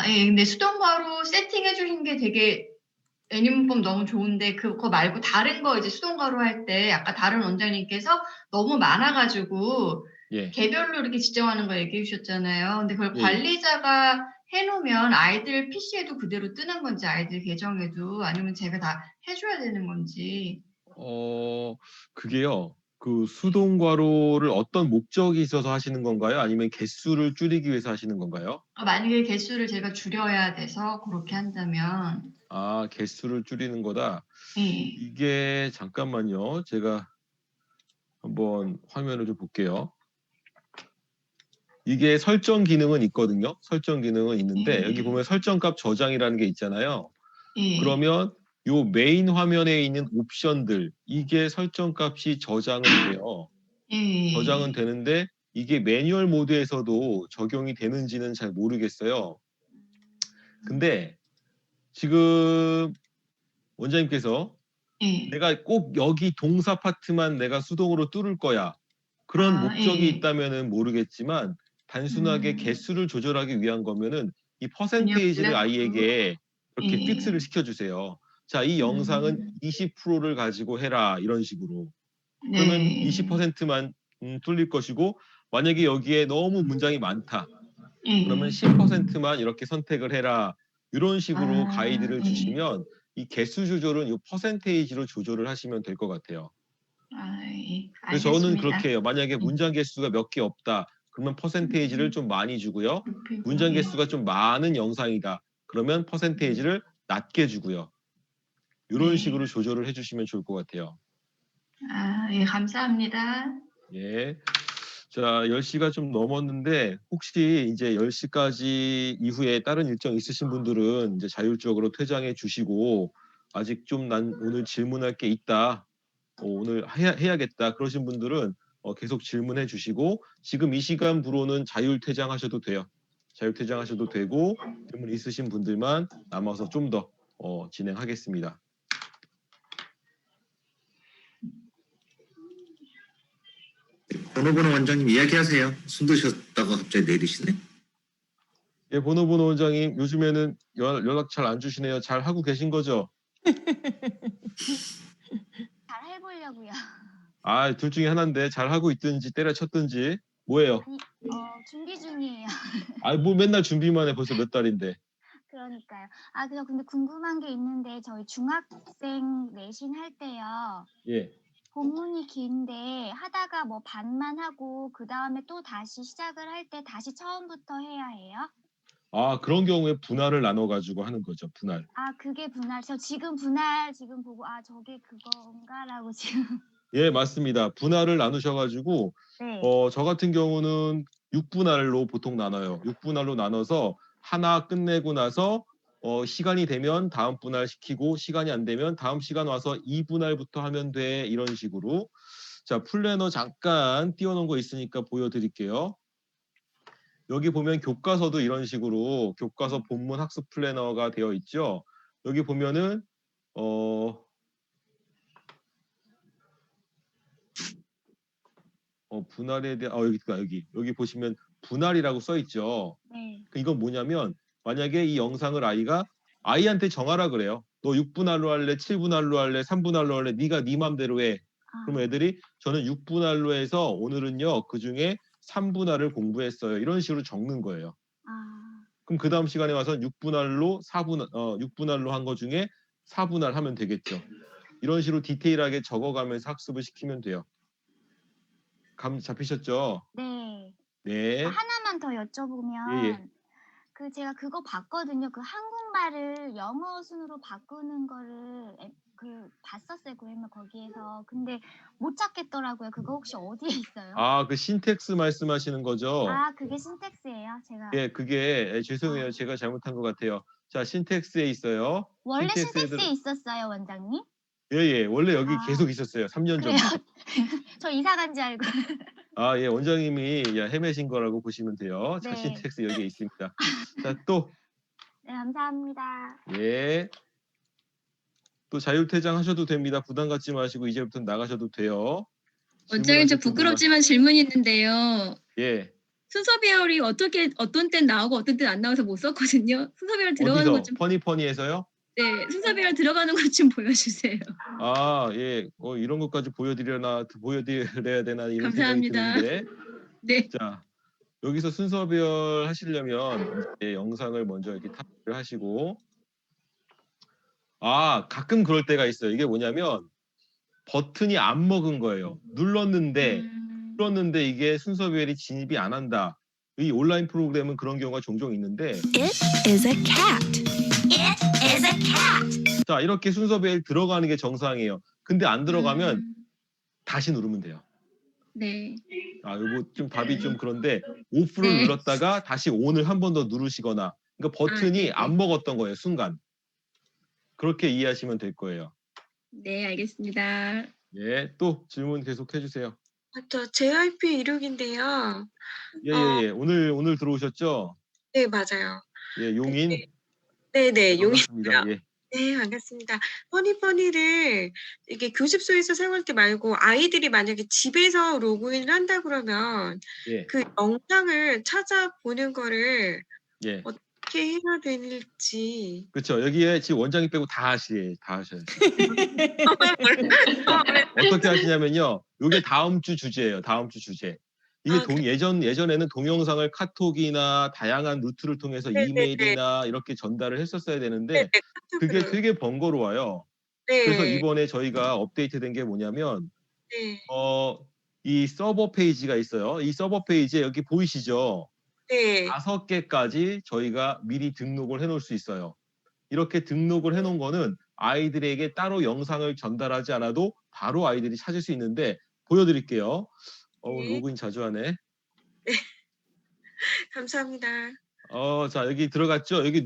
예, 근데 수동가로 세팅해 주신 게 되게 애니문법 너무 좋은데, 그거 말고 다른 거 이제 수동가로 할 때, 아까 다른 원장님께서 너무 많아가지고,
예.
개별로 이렇게 지정하는 거 얘기해 주셨잖아요. 근데 그걸
예, 예.
관리자가 해놓으면 아이들 PC에도 그대로 뜨는 건지, 아이들 계정에도, 아니면 제가 다 해줘야 되는 건지.
그게요. 그 수동 괄호를 어떤 목적이 있어서 하시는 건가요? 아니면 개수를 줄이기 위해서 하시는 건가요?
만약에 개수를 제가 줄여야 돼서 그렇게 한다면.
아, 개수를 줄이는 거다.
예.
이게 잠깐만요. 제가 한번 화면을 좀 볼게요. 이게 설정 기능은 있거든요. 설정 기능은 있는데 여기 보면 설정값 저장이라는 게 있잖아요.
예.
그러면 요 메인 화면에 있는 옵션들 이게 설정값이 저장은 돼요.
예.
저장은 되는데 이게 매뉴얼 모드에서도 적용이 되는지는 잘 모르겠어요. 근데 지금 원장님께서
예.
내가 꼭 여기 동사 파트만 내가 수동으로 뚫을 거야. 그런 목적이
예.
있다면은 모르겠지만 단순하게 개수를 조절하기 위한 거면은 이 퍼센테이지를 아이에게 이렇게
예.
픽스를 시켜주세요. 자, 이 영상은 20%를 가지고 해라 이런 식으로. 그러면 20%만 뚫릴 것이고 만약에 여기에 너무 문장이 많다. 그러면 10%만 이렇게 선택을 해라. 이런 식으로 가이드를 주시면 이 개수 조절은 이 퍼센테이지로 조절을 하시면 될 것 같아요.
예.
그래서 저는
알겠습니다.
그렇게 해요. 만약에 문장 개수가 몇 개 없다. 그러면 퍼센테이지를 좀 많이 주고요. 문장 개수가 좀 많은 영상이다. 그러면 퍼센테이지를 낮게 주고요. 이런 식으로 조절을 해주시면 좋을 것 같아요.
예, 감사합니다.
예. 자, 10시가 좀 넘었는데 혹시 이제 10시까지 이후에 다른 일정 있으신 분들은 이제 자율적으로 퇴장해 주시고 아직 좀 난 오늘 질문할 게 있다. 오늘 해야겠다 그러신 분들은 계속 질문해 주시고 지금 이 시간부로는 자율퇴장하셔도 돼요. 자율퇴장하셔도 되고 질문 있으신 분들만 남아서 좀 더 진행하겠습니다.
번호번호 원장님 이야기하세요. 숨 드셨다가 갑자기 내리시네.
예, 번호번호 원장님 요즘에는 연락 잘 안 주시네요. 잘 하고 계신 거죠?
잘 해보려고요.
아, 둘 중에 하나인데 잘 하고 있든지 때려쳤든지 뭐예요?
준비 중이에요.
아, 뭐 맨날 준비만 해 벌써 몇 달인데.
그러니까요. 그래서 근데 궁금한 게 있는데 저희 중학생 내신 할 때요.
예.
본문이 긴데 하다가 뭐 반만 하고 그 다음에 또 다시 시작을 할 때 다시 처음부터 해야 해요?
아, 그런 경우에 분할을 나눠 가지고 하는 거죠. 분할.
그게 분할. 저 지금 분할 지금 보고 저게 그건가라고 지금.
예, 맞습니다. 분할을 나누셔 가지고
네.
저 같은 경우는 6분할로 보통 나눠요. 6분할로 나눠서 하나 끝내고 나서 시간이 되면 다음 분할 시키고 시간이 안 되면 다음 시간 와서 2분할부터 하면 돼. 이런 식으로. 자, 플래너 잠깐 띄워놓은 거 있으니까 보여드릴게요. 여기 보면 교과서도 이런 식으로 교과서 본문 학습 플래너가 되어 있죠. 여기 보면은 분할에 대한 여기 보시면 분할이라고 써 있죠.
네.
이건 뭐냐면 만약에 이 영상을 아이한테 정하라 그래요. 너 6분할로 할래, 7분할로 할래, 3분할로 할래. 네가 네 맘대로 해. 그럼 애들이 저는 6분할로 해서 오늘은요 그중에 3분할을 공부했어요. 이런 식으로 적는 거예요. 그럼 그 다음 시간에 와서 6분할로 한 거 중에 4분할 하면 되겠죠. 이런 식으로 디테일하게 적어가면서 학습을 시키면 돼요. 감 잡히셨죠?
네.
네.
하나만 더 여쭤보면
예.
제가 그거 봤거든요. 그 한국말을 영어 순으로 바꾸는 거를 봤었어요. 그러면 거기에서. 근데 못 찾겠더라고요. 그거 혹시 어디에 있어요?
그 신텍스 말씀하시는 거죠?
그게 신텍스예요. 제가
예, 그게 죄송해요. 제가 잘못한 것 같아요. 자, 신텍스에 있어요.
원래
신텍스에
신텍스에 있었어요, 원장님?
예. 원래 여기 계속 있었어요. 3년
그래요?
전부터.
저 이사 간 줄 알고.
예, 원장님이 헤매신 거라고 보시면 돼요. 자,
네.
신텍스 여기에 있습니다. 자, 또
네, 감사합니다.
예. 또 자율퇴장 하셔도 됩니다. 부담 갖지 마시고 이제부터 나가셔도 돼요.
원장님 저
질문하실 분들만.
부끄럽지만 질문이 있는데요.
예.
순서 배열이 어떤 땐 나오고 어떤 땐 안 나와서 못 썼거든요. 순서 배열 들어가는 것
어디서?
좀
퍼니에서요?
네, 순서 배열 들어가는 것 좀 보여주세요.
예. 이런 것까지 보여드려야 되나 이런 생각이
감사합니다.
드는데.
네.
자, 여기서 순서 배열 하시려면 이제 영상을 먼저 이렇게 탑을 하시고 가끔 그럴 때가 있어요. 이게 뭐냐면 버튼이 안 먹은 거예요. 눌렀는데 이게 순서 배열이 진입이 안 한다. 이 온라인 프로그램은 그런 경우가 종종 있는데
It is a cat. It is a cat.
자, 이렇게 순서 배열 들어가는 게 정상이에요. 근데 안 들어가면 다시 누르면 돼요.
네.
요거 좀 답이 좀 그런데 오프를
네.
눌렀다가 다시 온을 한 번 더 누르시거나 그러니까 버튼이
네.
안 먹었던 거예요, 순간. 그렇게 이해하시면 될 거예요.
네, 알겠습니다.
예, 또 질문 계속 해주세요.
저 JYP 이륙인데요.
예. 오늘 들어오셨죠?
네, 맞아요.
예, 용인.
네네,
반갑습니다.
용인입니다.
예.
네, 반갑습니다. 퍼니를 이게 교습소에서 사용할 때 말고 아이들이 만약에 집에서 로그인을 한다 그러면
예.
그 영상을 찾아보는 거를
예.
어떻게 해야 되는지.
그렇죠. 여기에 지금 원장님 빼고 다 하셔요. 어떻게 하시냐면요. 이게 다음 주 주제예요. 다음 주 주제. 이게 예전에는 동영상을 카톡이나 다양한 루트를 통해서
네네네.
이메일이나 이렇게 전달을 했었어야 되는데
네네,
그게
카톡으로.
되게 번거로워요.
네.
그래서 이번에 저희가 업데이트된 게 뭐냐면
네.
이 서버 페이지가 있어요. 이 서버 페이지에 여기 보이시죠?
네.
5개까지 저희가 미리 등록을 해놓을 수 있어요. 이렇게 등록을 해놓은 거는 아이들에게 따로 영상을 전달하지 않아도 바로 아이들이 찾을 수 있는데 보여드릴게요.
네.
로그인 자주 하네.
감사합니다.
자, 여기 들어갔죠? 여기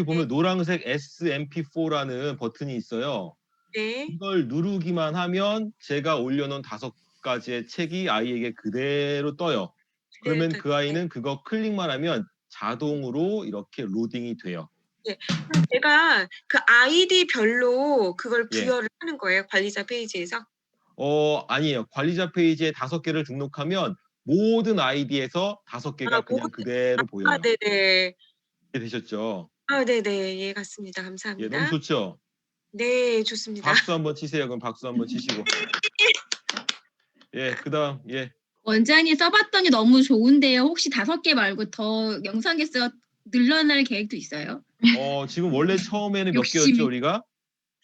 보면 노란색 SMP4라는 버튼이 있어요.
네.
이걸 누르기만 하면 제가 올려놓은 5가지의 책이 아이에게 그대로 떠요. 그러면
그대로
그 아이는 그거 클릭만 하면 자동으로 이렇게 로딩이 돼요.
네. 제가 그 아이디별로 그걸
예.
부여를 하는 거예요, 관리자 페이지에서?
아니에요. 관리자 페이지에 5개를 등록하면 모든 아이디에서 5개가 그냥
모든
그대로 보여요.
네네.
이해되셨죠?
네네. 예, 같습니다.
예,
감사합니다.
너무 좋죠?
네, 좋습니다.
박수 한번 치세요. 그럼 박수 한번 치시고. 예, 그다음 예.
원장님 써봤더니 너무 좋은데요. 혹시 5개 말고 더 영상 개수가 늘어날 계획도 있어요?
지금 원래 처음에는 몇
욕심이.
개였죠, 우리가?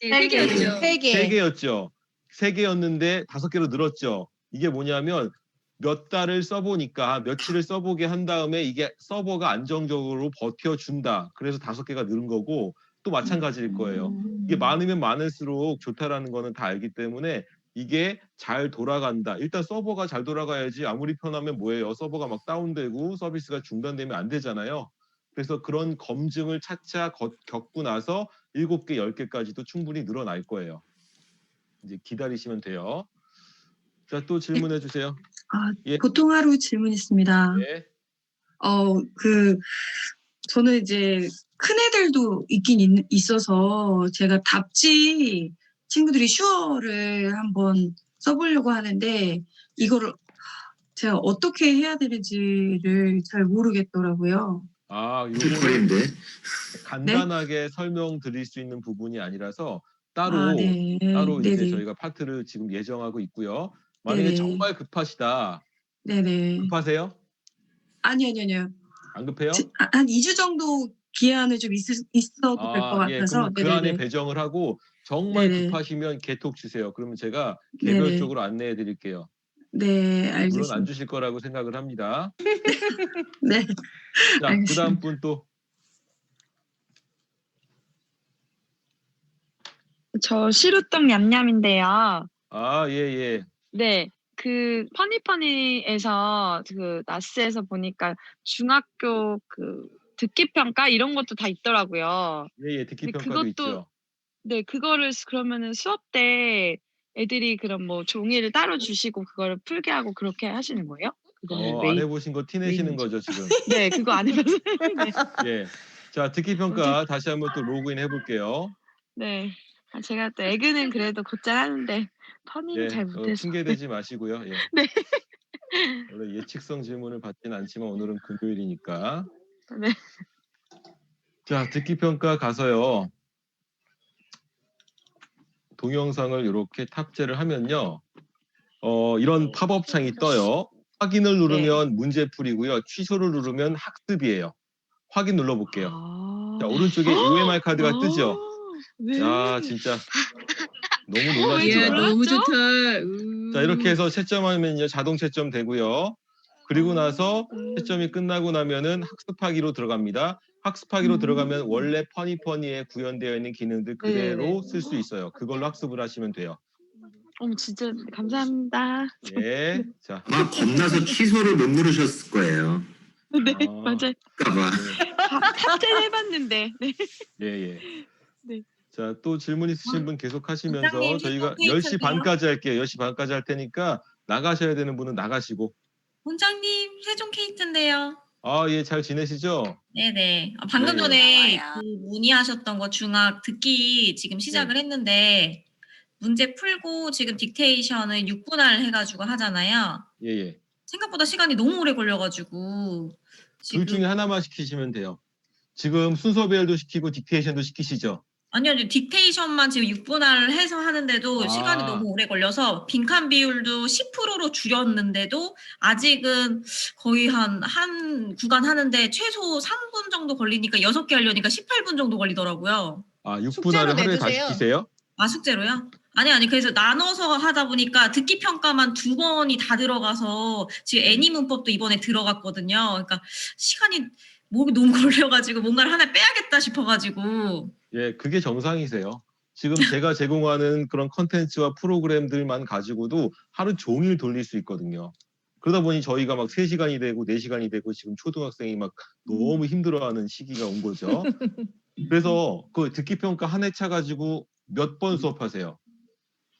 네, 3개였죠.
3개였죠. 3개였는데 5개로 늘었죠. 이게 뭐냐면 몇 달을 써보니까 며칠을 써보게 한 다음에 이게 서버가 안정적으로 버텨준다. 그래서 5개가 늘은 거고 또 마찬가지일 거예요. 이게 많으면 많을수록 좋다라는 거는 다 알기 때문에 이게 잘 돌아간다. 일단 서버가 잘 돌아가야지 아무리 편하면 뭐예요. 서버가 막 다운되고 서비스가 중단되면 안 되잖아요. 그래서 그런 검증을 차차 겪고 나서 7개, 10개까지도 충분히 늘어날 거예요. 이제 기다리시면 돼요. 자, 또 질문해 주세요. 예.
보통 하루 질문 있습니다.
예.
저는 이제 큰 애들도 있긴 있어서 제가 답지 친구들이 슈어를 한번 써보려고 하는데 이거를 제가 어떻게 해야 되는지를 잘 모르겠더라고요.
요거는
튜토리인데.
간단하게 설명드릴 수 있는 부분이 아니라서 따로
네.
이제
네네.
저희가 파트를 지금 예정하고 있고요. 만약에
네네.
정말 급하시다.
네네.
급하세요?
아니요.
안 급해요?
한 2주 정도 기한을 좀 있어도 될 것
예,
같아서.
그러면 그 안에
네네네.
배정을 하고 정말
네네.
급하시면 개톡 주세요. 그러면 제가
네네.
개별적으로 안내해 드릴게요.
네,
물론 안
알겠습니다.
주실 거라고 생각을 합니다.
네,
자,
알겠습니다.
그다음 분 또.
저 시루떡 냠냠인데요.
예.
네, 그 퍼니퍼니에서 그 나스에서 보니까 중학교 그 듣기 평가 이런 것도 다 있더라고요.
예, 듣기
근데
평가도
그것도
있죠.
네, 그거를 그러면은 수업 때 애들이 그럼 뭐 종이를 따로 주시고 그거를 풀게 하고 그렇게 하시는 거예요? 그거는
안 해보신 거 티 내시는
메인이죠.
거죠, 지금.
네, 그거 안 해봐서. 네.
예. 자, 듣기 평가 다시 한번 또 로그인 해볼게요.
네. 제가 또 에그는 그래도 곧잘 하는데 퍼니는
예,
잘 못해서.
핑계 대지 마시고요. 예.
네.
원래 예측성 질문을 받진 않지만 오늘은 금요일이니까.
네.
자, 듣기 평가 가서요. 동영상을 이렇게 탑재를 하면요. 이런 팝업 창이 떠요. 확인을 누르면 문제풀이고요. 취소를 누르면 학습이에요. 확인 눌러볼게요. 자, 오른쪽에 OMR 카드가 뜨죠.
네.
야, 진짜 너무 놀라시죠?
예, 너무 좋다.
자, 이렇게 해서 채점하면요 자동 채점 되고요. 그리고 나서 채점이 끝나고 나면은 학습하기로 들어갑니다. 학습하기로 들어가면 원래 퍼니퍼니에 구현되어 있는 기능들 그대로 쓸 수 있어요. 그걸로 학습을 하시면 돼요.
진짜 감사합니다.
예. 자,
아마 겁나서 취소를 못 누르셨을 거예요.
네,
아,
맞아요.
그럴까봐.
탑재를 해봤는데. 네.
예.
네.
자, 또 질문 있으신 분 계속 하시면서
원장님,
저희가
최종
10시
퀘이크인데요.
반까지 할게요. 10시 반까지 할 테니까 나가셔야 되는 분은 나가시고.
원장님 최종 케이트인데요.
예, 잘 지내시죠?
네네. 방금
네,
전에 그 문의하셨던 거 중학 듣기 지금 시작을 했는데 문제 풀고 지금 딕테이션을 6분할 해가지고 하잖아요.
예.
생각보다 시간이 너무 오래 걸려가지고
둘 중에 하나만 시키시면 돼요. 지금 순서 배열도 시키고 딕테이션도 시키시죠?
아니요, 딕테이션만 지금 6분할 해서 하는데도 시간이 너무 오래 걸려서 빈칸 비율도 10%로 줄였는데도 아직은 거의 한 구간 하는데 최소 3분 정도 걸리니까 6개 하려니까 18분 정도 걸리더라고요.
6분할을 하루에 다 시키세요?
숙제로요? 아니 그래서 나눠서 하다 보니까 듣기 평가만 2번이 다 들어가서 지금 애니 문법도 이번에 들어갔거든요. 그러니까 시간이 목이 너무 걸려가지고 뭔가를 하나 빼야겠다 싶어가지고.
예, 그게 정상이세요. 지금 제가 제공하는 그런 컨텐츠와 프로그램들만 가지고도 하루 종일 돌릴 수 있거든요. 그러다 보니 저희가 막 3시간이 되고 4시간이 되고 지금 초등학생이 막 너무 힘들어하는 시기가 온 거죠. 그래서 그 듣기 평가 한 회차 가지고 몇 번 수업하세요?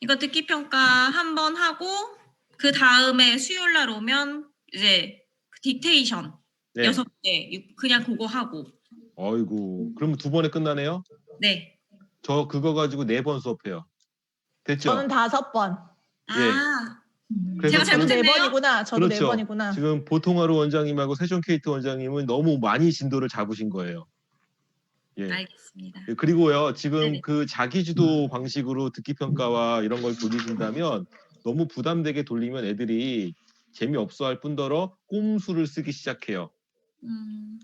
이거 듣기 평가 한 번 하고 그 다음에 수요일 날 오면 이제 딕테이션
네.
6개 그냥 그거 하고.
어이구. 그럼 2번에 끝나네요?
네.
저 그거 가지고 4번 수업해요. 됐죠?
저는 5번.
예.
아.
그래서
제가
저도
잘못했네요.
4번이구나. 저도
그렇죠.
4번이구나.
지금 보통하루 원장님하고 세종 케이트 원장님은 너무 많이 진도를 잡으신 거예요. 예.
알겠습니다.
그리고요, 지금
네네.
그 자기주도 방식으로 듣기 평가와 이런 걸 돌리신다면 너무 부담되게 돌리면 애들이 재미없어 할 뿐더러 꼼수를 쓰기 시작해요.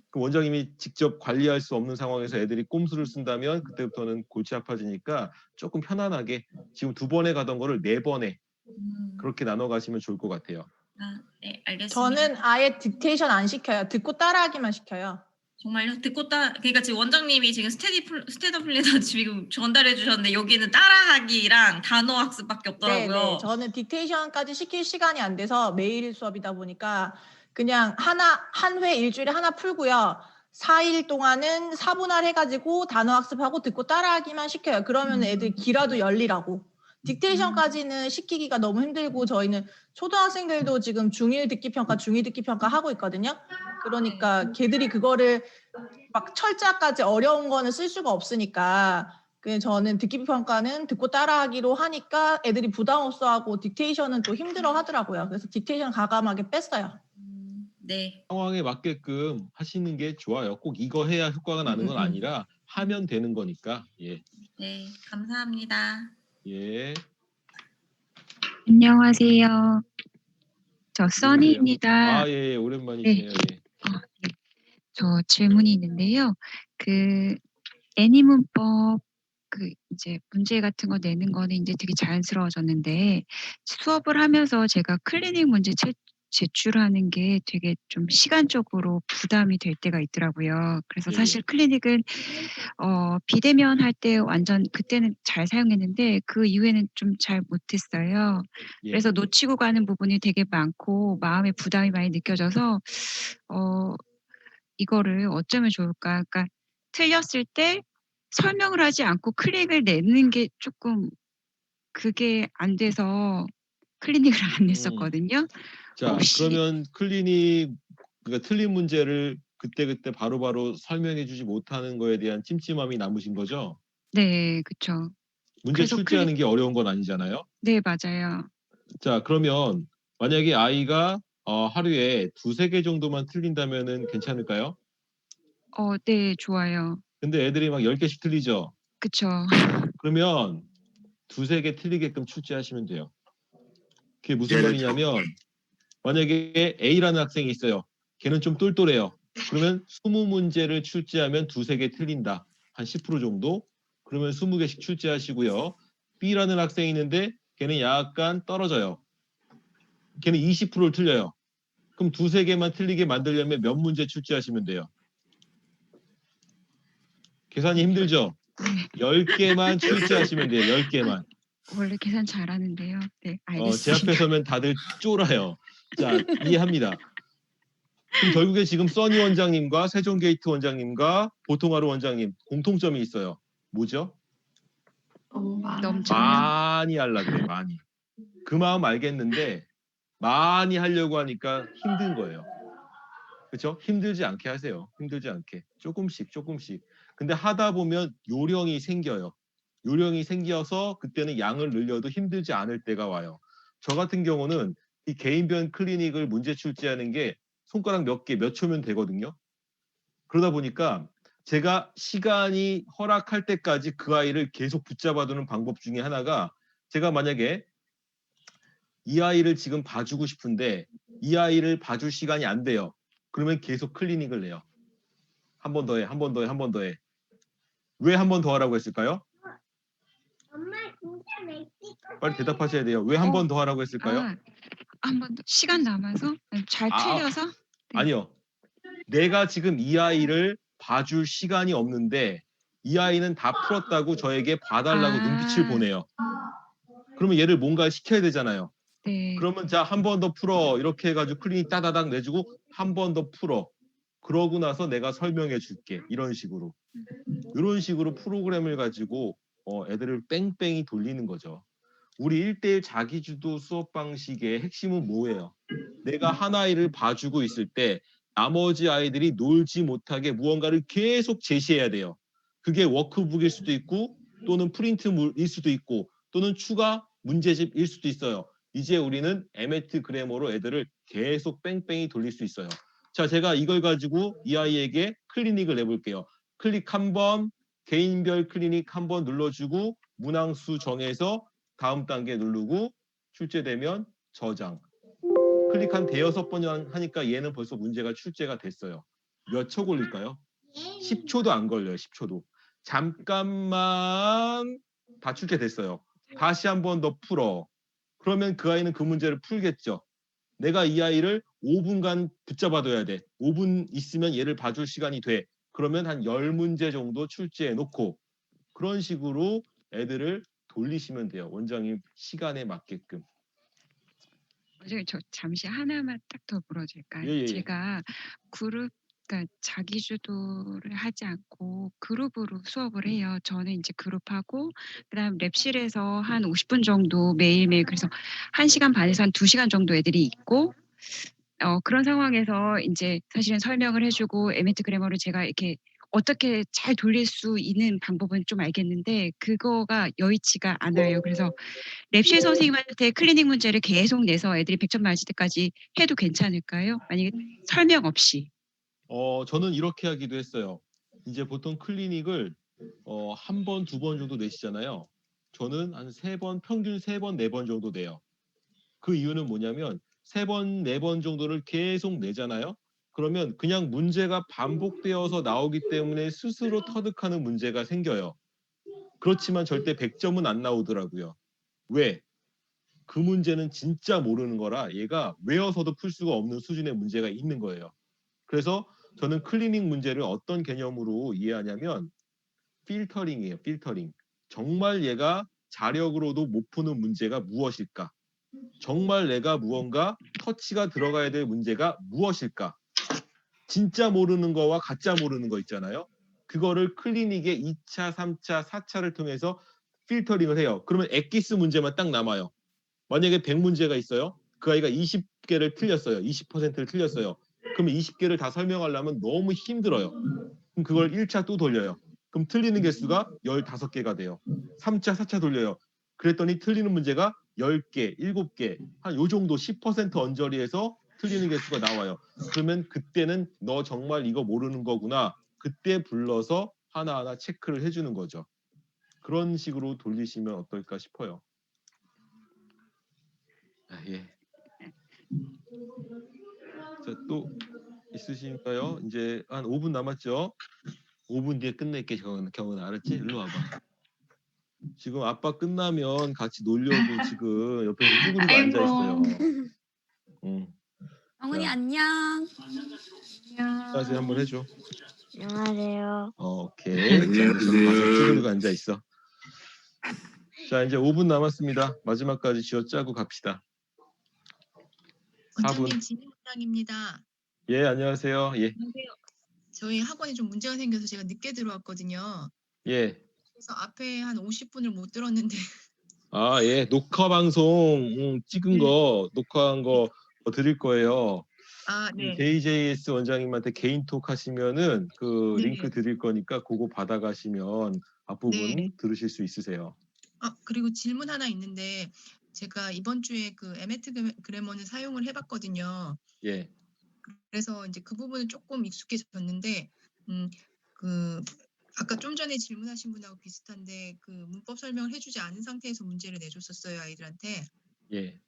그 원장님이 직접 관리할 수 없는 상황에서 애들이 꼼수를 쓴다면 그때부터는 골치 아파지니까 조금 편안하게 지금 2번에 가던 거를 4번에 그렇게 나눠 가시면 좋을 것 같아요.
아, 네, 알겠습니다.
저는 아예 딕테이션 안 시켜요. 듣고 따라하기만 시켜요.
정말요? 듣고 그러니까 지금 원장님이 지금 스테더 플래너 지금 전달해 주셨는데 여기는 따라하기랑 단어 학습밖에 없더라고요.
네. 저는 딕테이션까지 시킬 시간이 안 돼서 매일 수업이다 보니까 그냥 한 회 일주일에 하나 풀고요. 4일 동안은 4분할 해가지고 단어 학습하고 듣고 따라하기만 시켜요. 그러면 애들 귀라도 열리라고. 딕테이션까지는 시키기가 너무 힘들고 저희는 초등학생들도 지금 중1 듣기 평가, 중2 듣기 평가 하고 있거든요. 그러니까 걔들이 그거를 막 철자까지 어려운 거는 쓸 수가 없으니까 저는 듣기 평가는 듣고 따라하기로 하니까 애들이 부담 없어하고 딕테이션은 또 힘들어 하더라고요. 그래서 딕테이션 과감하게 뺐어요.
네.
상황에 맞게끔 하시는 게 좋아요. 꼭 이거 해야 효과가 나는 건 아니라 하면 되는 거니까. 예.
네, 감사합니다.
예.
안녕하세요. 저 써니입니다.
아, 예, 오랜만이시네요. 예.
네. 저 질문이 있는데요. 애니문법 이제 문제 같은 거 내는 거는 이제 되게 자연스러워졌는데 수업을 하면서 제가 클리닉 문제 제출하는 게 되게 좀 시간적으로 부담이 될 때가 있더라고요. 그래서 사실 클리닉은 비대면 할 때 완전 그때는 잘 사용했는데 그 이후에는 좀 잘 못했어요. 그래서 놓치고 가는 부분이 되게 많고 마음에 부담이 많이 느껴져서 이거를 어쩌면 좋을까? 그러니까 틀렸을 때 설명을 하지 않고 클릭을 내는 게 조금 그게 안 돼서 클리닉을 안 냈었거든요.
자, 그러면 클리닉 그러니까 틀린 문제를 그때 바로바로 설명해 주지 못하는 거에 대한 찜찜함이 남으신 거죠?
네, 그쵸.
문제
그래서
출제하는 게 어려운 건 아니잖아요.
네, 맞아요.
자, 그러면 만약에 아이가 하루에 2-3개 정도만 틀린다면은 괜찮을까요?
네, 좋아요.
근데 애들이 막 10개씩 틀리죠?
그쵸.
그러면 2-3개 틀리게끔 출제하시면 돼요. 그게 무슨 말이냐면 만약에 A라는 학생이 있어요. 걔는 좀 똘똘해요. 그러면 20문제를 출제하면 2-3개 틀린다. 한 10% 정도? 그러면 20개씩 출제하시고요. B라는 학생이 있는데 걔는 약간 떨어져요. 걔는 20%를 틀려요. 그럼 2-3개만 틀리게 만들려면 몇 문제 출제하시면 돼요? 계산이 힘들죠? 10개만 출제하시면 돼요. 10개만.
원래 계산 잘하는데요. 네,
제
알겠습니다.
앞에 서면 다들 쫄아요. 자, 이해합니다. 그럼 결국에 지금 써니 원장님과 세종게이트 원장님과 보통하루 원장님 공통점이 있어요. 뭐죠?
너무
많이 하려고 그래, 많이. 그 마음 알겠는데 많이 하려고 하니까 힘든 거예요. 그렇죠? 힘들지 않게 하세요. 힘들지 않게. 조금씩. 근데 하다 보면 요령이 생겨요. 요령이 생겨서 그때는 양을 늘려도 힘들지 않을 때가 와요. 저 같은 경우는 이 개인별 클리닉을 문제 출제하는 게 손가락 몇 개, 몇 초면 되거든요. 그러다 보니까 제가 시간이 허락할 때까지 그 아이를 계속 붙잡아두는 방법 중에 하나가 제가 만약에 이 아이를 지금 봐주고 싶은데 이 아이를 봐줄 시간이 안 돼요. 그러면 계속 클리닉을 내요. 한 번 더 해. 왜 한 번 더 하라고 했을까요? 빨리 대답하셔야 돼요. 왜 한 번 더 하라고 했을까요?
한 번 더 시간 남아서 잘 틀려서
아니요. 내가 지금 이 아이를 봐줄 시간이 없는데 이 아이는 다 풀었다고 저에게 봐달라고 눈빛을 보내요. 그러면 얘를 뭔가 시켜야 되잖아요.
네.
그러면 자, 한 번 더 풀어. 이렇게 해가지고 클리닉 따다닥 내주고 한 번 더 풀어. 그러고 나서 내가 설명해 줄게. 이런 식으로. 이런 식으로 프로그램을 가지고 애들을 뺑뺑이 돌리는 거죠. 우리 1대1 자기주도 수업 방식의 핵심은 뭐예요? 내가 한 아이를 봐주고 있을 때 나머지 아이들이 놀지 못하게 무언가를 계속 제시해야 돼요. 그게 워크북일 수도 있고 또는 프린트물일 수도 있고 또는 추가 문제집일 수도 있어요. 이제 우리는 에메트 그래머로 애들을 계속 뺑뺑이 돌릴 수 있어요. 자, 제가 이걸 가지고 이 아이에게 클리닉을 해볼게요. 클릭 한번, 개인별 클리닉 한번 눌러주고 문항수 정해서 다음 단계 누르고 출제되면 저장. 클릭 한 5-6번 하니까 얘는 벌써 문제가 출제가 됐어요. 몇 초 걸릴까요? 10초도 안 걸려요. 10초도. 잠깐만 다 출제됐어요. 다시 한 번 더 풀어. 그러면 그 아이는 그 문제를 풀겠죠. 내가 이 아이를 5분간 붙잡아둬야 돼. 5분 있으면 얘를 봐줄 시간이 돼. 그러면 한 10문제 정도 출제해 놓고 그런 식으로 애들을 돌리시면 돼요. 원장님 시간에 맞게끔.
원장님 저 잠시 하나만 딱 더 물어줄까요?
예, 예.
제가 그룹 그러니까 자기 주도를 하지 않고 그룹으로 수업을 해요. 저는 이제 그룹하고 그다음 랩실에서 한 50분 정도 매일매일 그래서 1시간 반에서 한 2시간 정도 애들이 있고 그런 상황에서 이제 사실은 설명을 해주고 에메트 그래머를 제가 이렇게 어떻게 잘 돌릴 수 있는 방법은 좀 알겠는데 그거가 여의치가 않아요. 그래서 랩실 선생님한테 클리닉 문제를 계속 내서 애들이 100점 맞을 때까지 해도 괜찮을까요? 만약에 설명 없이.
저는 이렇게 하기도 했어요. 이제 보통 클리닉을 한 번, 2번 정도 내시잖아요. 저는 한 3번, 평균 3번, 4번 정도 내요. 그 이유는 뭐냐면 3번, 4번 정도를 계속 내잖아요. 그러면 그냥 문제가 반복되어서 나오기 때문에 스스로 터득하는 문제가 생겨요. 그렇지만 절대 100점은 안 나오더라고요. 왜? 그 문제는 진짜 모르는 거라 얘가 외워서도 풀 수가 없는 수준의 문제가 있는 거예요. 그래서 저는 클리닉 문제를 어떤 개념으로 이해하냐면 필터링이에요. 필터링. 정말 얘가 자력으로도 못 푸는 문제가 무엇일까? 정말 내가 무언가 터치가 들어가야 될 문제가 무엇일까? 진짜 모르는 거와 가짜 모르는 거 있잖아요. 그거를 클리닉의 2차, 3차, 4차를 통해서 필터링을 해요. 그러면 엑기스 문제만 딱 남아요. 만약에 100문제가 있어요. 그 아이가 20개를 틀렸어요. 20%를 틀렸어요. 그럼 20개를 다 설명하려면 너무 힘들어요. 그럼 그걸 1차 또 돌려요. 그럼 틀리는 개수가 15개가 돼요. 3차, 4차 돌려요. 그랬더니 틀리는 문제가 10개, 7개, 한 요 정도 10% 언저리에서 틀리는 개수가 나와요. 그러면 그때는 너 정말 이거 모르는 거구나. 그때 불러서 하나하나 체크를 해주는 거죠. 그런 식으로 돌리시면 어떨까 싶어요. 예. 자, 또 있으신가요? 이제 한 5분 남았죠? 5분 뒤에 끝낼게, 경은 알았지? 일로 와봐. 지금 아빠 끝나면 같이 놀려고 지금 옆에서 쭈그리고 앉아 있어요. 응.
영훈이
자.
안녕.
다시 한번 해줘.
안녕하세요.
오케이. 자, 이제 저기 가서 쭈그리고 앉아 있어. 자, 이제 5분 남았습니다. 마지막까지 쥐어짜고 갑시다. 4분.
원장님 진행장입니다.
예, 안녕하세요. 예.
저희 학원에 좀 문제가 생겨서 제가 늦게 들어왔거든요.
예.
그래서 앞에 한 50분을 못 들었는데
아, 예. 녹화 방송 찍은 거, 녹화한 거 드릴 거예요.
아, 네.
JJS 원장님한테 개인톡 하시면은 그
네.
링크 드릴 거니까 그거 받아가시면 앞부분
네.
들으실 수 있으세요.
그리고 질문 하나 있는데 제가 이번 주에 그 에메트 그래머는 사용을 해봤거든요.
예.
그래서 이제 그 부분은 조금 익숙해졌는데 그 아까 좀 전에 질문하신 분하고 비슷한데 그 문법 설명을 해주지 않은 상태에서 문제를 내줬었어요, 아이들한테.
예.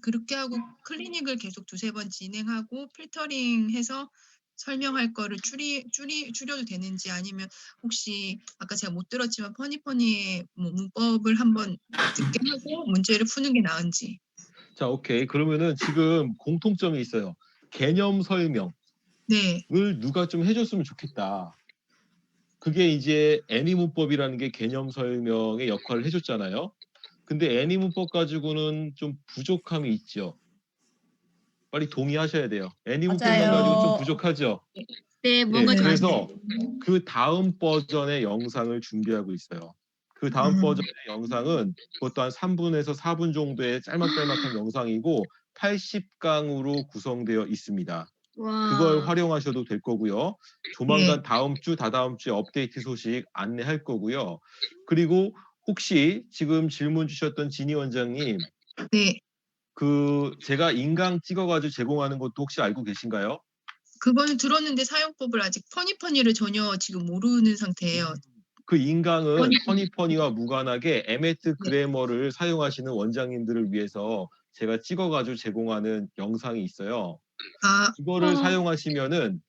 그렇게 하고 클리닉을 계속 2-3번 진행하고 필터링해서 설명할 거를 줄여도 되는지 아니면 혹시 아까 제가 못 들었지만 퍼니퍼니의 뭐 문법을 한번 듣게 하고 문제를 푸는 게 나은지.
자, 오케이. 그러면은 지금 공통점이 있어요. 개념 설명을
네.
누가 좀 해줬으면 좋겠다. 그게 이제 애니 문법이라는 게 개념 설명의 역할을 해줬잖아요. 근데 애니 문법 가지고는 좀 부족함이 있죠. 빨리 동의하셔야 돼요. 애니 문법만
맞아요.
가지고 좀 부족하죠.
네, 뭔가 좀
그래서
아쉽네요.
그 다음 버전의 영상을 준비하고 있어요. 그 다음 버전의 영상은 그것도 한 3분에서 4분 정도의 짤막짤막한 영상이고 80강으로 구성되어 있습니다. 그걸
와.
활용하셔도 될 거고요. 조만간 다음 주, 다다음 주에 업데이트 소식 안내할 거고요. 그리고 혹시 지금 질문 주셨던 진희 원장님,
네.
그 제가 인강 찍어가지고 제공하는 것도 혹시 알고 계신가요?
그거는 들었는데 사용법을 아직 퍼니퍼니를 전혀 지금 모르는 상태예요.
그 인강은
퍼니퍼니.
퍼니퍼니와 무관하게 에메트
네.
그래머를 사용하시는 원장님들을 위해서 제가 찍어가지고 제공하는 영상이 있어요.
아.
그거를 사용하시면은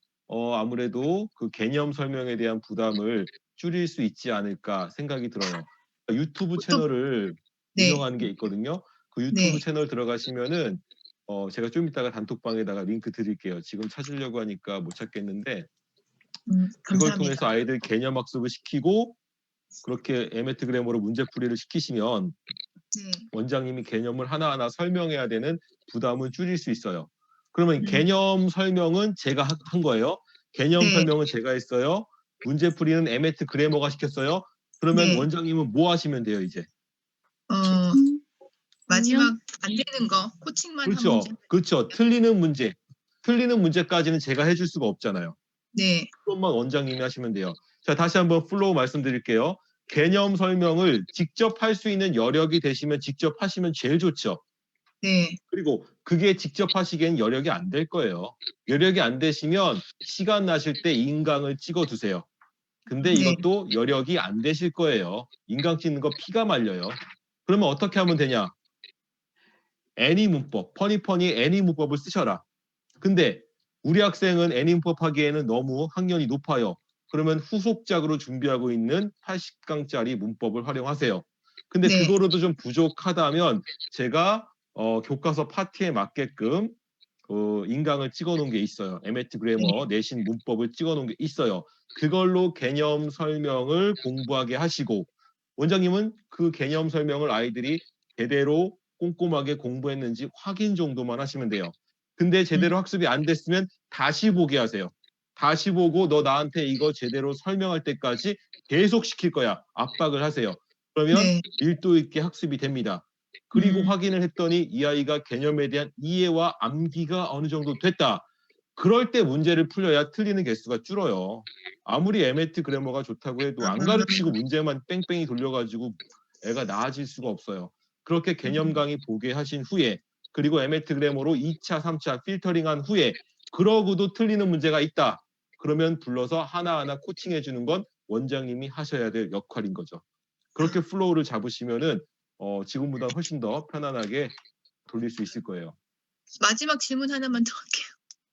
아무래도 그 개념 설명에 대한 부담을 줄일 수 있지 않을까 생각이 들어요. 유튜브 채널을
네.
운영하는 게 있거든요. 그 유튜브
네.
채널 들어가시면은 제가 좀 이따가 단톡방에다가 링크 드릴게요. 지금 찾으려고 하니까 못 찾겠는데 그걸
감사합니다.
통해서 아이들 개념 학습을 시키고 그렇게 에메트 그래머로 문제풀이를 시키시면
네.
원장님이 개념을 하나하나 설명해야 되는 부담은 줄일 수 있어요. 그러면 개념 설명은 제가 한 거예요. 개념
네.
설명은 제가 했어요. 문제풀이는 에메트 그래머가 시켰어요. 그러면
네.
원장님은 뭐 하시면 돼요, 이제?
마지막 안 되는 거 코칭만 한
그렇죠.
문제.
그렇죠. 틀리는 문제. 틀리는 문제까지는 제가 해줄 수가 없잖아요.
네.
그것만 원장님이 하시면 돼요. 자, 다시 한번 플로우 말씀드릴게요. 개념 설명을 직접 할 수 있는 여력이 되시면 직접 하시면 제일 좋죠.
네.
그리고 그게 직접 하시기엔 여력이 안 될 거예요. 여력이 안 되시면 시간 나실 때 인강을 찍어 두세요. 근데
네.
이것도 여력이 안 되실 거예요. 인강 찍는 거 피가 말려요. 그러면 어떻게 하면 되냐? 애니 문법, 퍼니퍼니 애니 문법을 쓰셔라. 근데 우리 학생은 애니 문법 하기에는 너무 학년이 높아요. 그러면 후속작으로 준비하고 있는 80강짜리 문법을 활용하세요. 근데
네.
그거로도 좀 부족하다면 제가 교과서 파트에 맞게끔 인강을 찍어 놓은 게 있어요. 에메트 그래머 내신 문법을 찍어 놓은 게 있어요. 그걸로 개념 설명을 공부하게 하시고 원장님은 그 개념 설명을 아이들이 제대로 꼼꼼하게 공부했는지 확인 정도만 하시면 돼요. 근데 제대로 학습이 안 됐으면 다시 보게 하세요. 다시 보고 너 나한테 이거 제대로 설명할 때까지 계속 시킬 거야. 압박을 하세요. 그러면
네.
밀도 있게 학습이 됩니다. 그리고 확인을 했더니 이 아이가 개념에 대한 이해와 암기가 어느 정도 됐다. 그럴 때 문제를 풀려야 틀리는 개수가 줄어요. 아무리 에메트 그래머가 좋다고 해도 안 가르치고 문제만 뺑뺑이 돌려가지고 애가 나아질 수가 없어요. 그렇게 개념 강의 보게 하신 후에 그리고 에메트 그래머로 2차, 3차 필터링한 후에 그러고도 틀리는 문제가 있다. 그러면 불러서 하나하나 코칭해 주는 건 원장님이 하셔야 될 역할인 거죠. 그렇게 플로우를 잡으시면은 지금보다 훨씬 더 편안하게 돌릴 수 있을 거예요.
마지막 질문 하나만 더 할게요.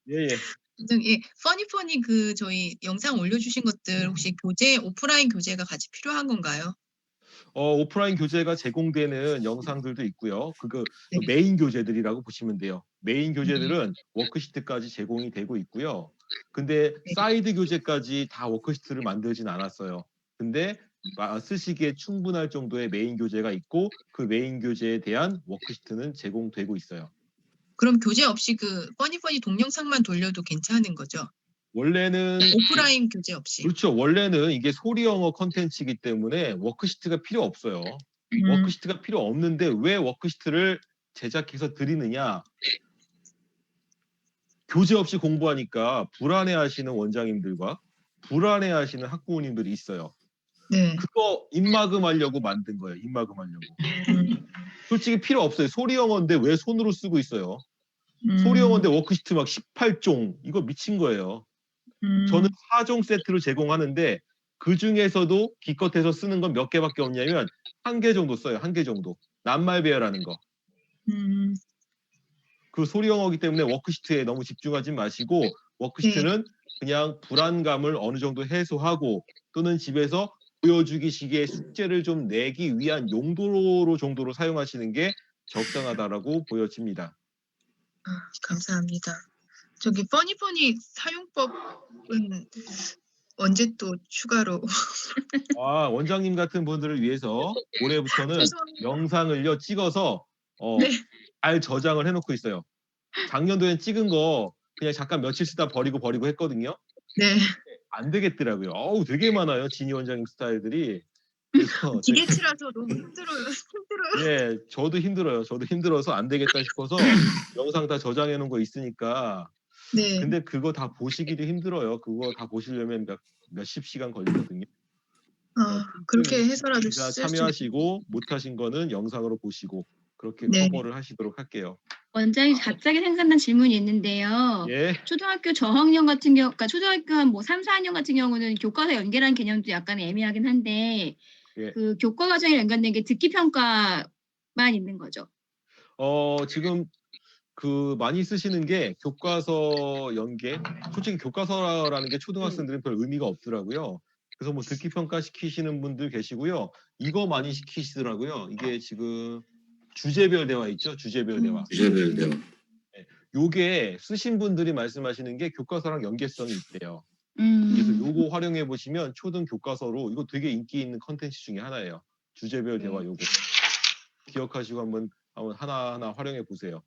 예.
예, 퍼니퍼니 그 저희 영상 올려주신 것들 혹시 교재 오프라인 교재가 같이 필요한 건가요?
오프라인 교재가 제공되는 영상들도 있고요. 그 메인 교재들이라고 보시면 돼요. 메인 교재들은 워크시트까지 제공이 되고 있고요. 근데 사이드 교재까지 다 워크시트를 만들진 않았어요. 근데 쓰시기에 충분할 정도의 메인 교재가 있고 그 메인 교재에 대한 워크시트는 제공되고 있어요.
그럼 교재 없이 그 퍼니퍼니 동영상만 돌려도 괜찮은 거죠?
원래는
오프라인 교재 없이.
그렇죠. 원래는 이게 소리 영어 컨텐츠이기 때문에 워크시트가 필요 없어요. 워크시트가 필요 없는데 왜 워크시트를 제작해서 드리느냐? 교재 없이 공부하니까 불안해하시는 원장님들과 불안해하시는 학부모님들이 있어요.
네.
그거 입막음하려고 만든 거예요. 입막음하려고. 솔직히 필요 없어요. 소리 영어인데 왜 손으로 쓰고 있어요? 소리 영어인데 워크시트 막 18종 이거 미친 거예요. 저는 4종 세트를 제공하는데 그 중에서도 기껏해서 쓰는 건 몇 개밖에 없냐면 1개 정도 써요. 1개 정도. 낱말 배열하는 거. 그 소리 영어이기 때문에 워크시트에 너무 집중하지 마시고 워크시트는 그냥 불안감을 어느 정도 해소하고 또는 집에서 보여주기식의 숙제를 좀 내기 위한 용도로 정도로 사용하시는 게 적당하다라고 보여집니다.
감사합니다. 저기 퍼니퍼니 사용법은 언제 또 추가로
원장님 같은 분들을 위해서 올해부터는 영상을요 찍어서 잘 저장을 해놓고 있어요. 작년도엔 찍은 거 그냥 잠깐 며칠 쓰다 버리고 했거든요.
네.
안 되겠더라고요. 되게 많아요. 진희 원장님 스타일들이. 그래서
기계치라서 너무 힘들어요.
예, 저도 힘들어요. 저도 힘들어서 안 되겠다 싶어서 영상 다 저장해 놓은 거 있으니까.
네.
근데 그거 다 보시기도 힘들어요. 그거 다 보시려면 몇십 시간 걸리거든요.
그렇게 해서라도
진짜
쓸 수
참여하시고 못하신 거는 영상으로 보시고 그렇게
네.
커버를 하시도록 할게요.
원장님 갑자기 생각난 질문이 있는데요.
예.
초등학교 저학년 같은 경우, 그러니까 초등학교 한 뭐 3, 4학년 같은 경우는 교과서 연계라는 개념도 약간 애매하긴 한데
예.
그 교과 과정에 연관된 게 듣기 평가만 있는 거죠.
지금 그 많이 쓰시는 게 교과서 연계. 솔직히 교과서라는 게 초등학생들은 별 의미가 없더라고요. 그래서 뭐 듣기 평가 시키시는 분들 계시고요. 이거 많이 시키시더라고요. 이게 지금 주제별 대화 있죠? 주제별 대화.
주제별 대화.
요게 쓰신 분들이 말씀하시는 게 교과서랑 연계성이 있대요. 그래서 요거 활용해 보시면 초등 교과서로 이거 되게 인기 있는 컨텐츠 중에 하나예요. 주제별 대화 요거. 기억하시고 한번 하나하나 활용해 보세요.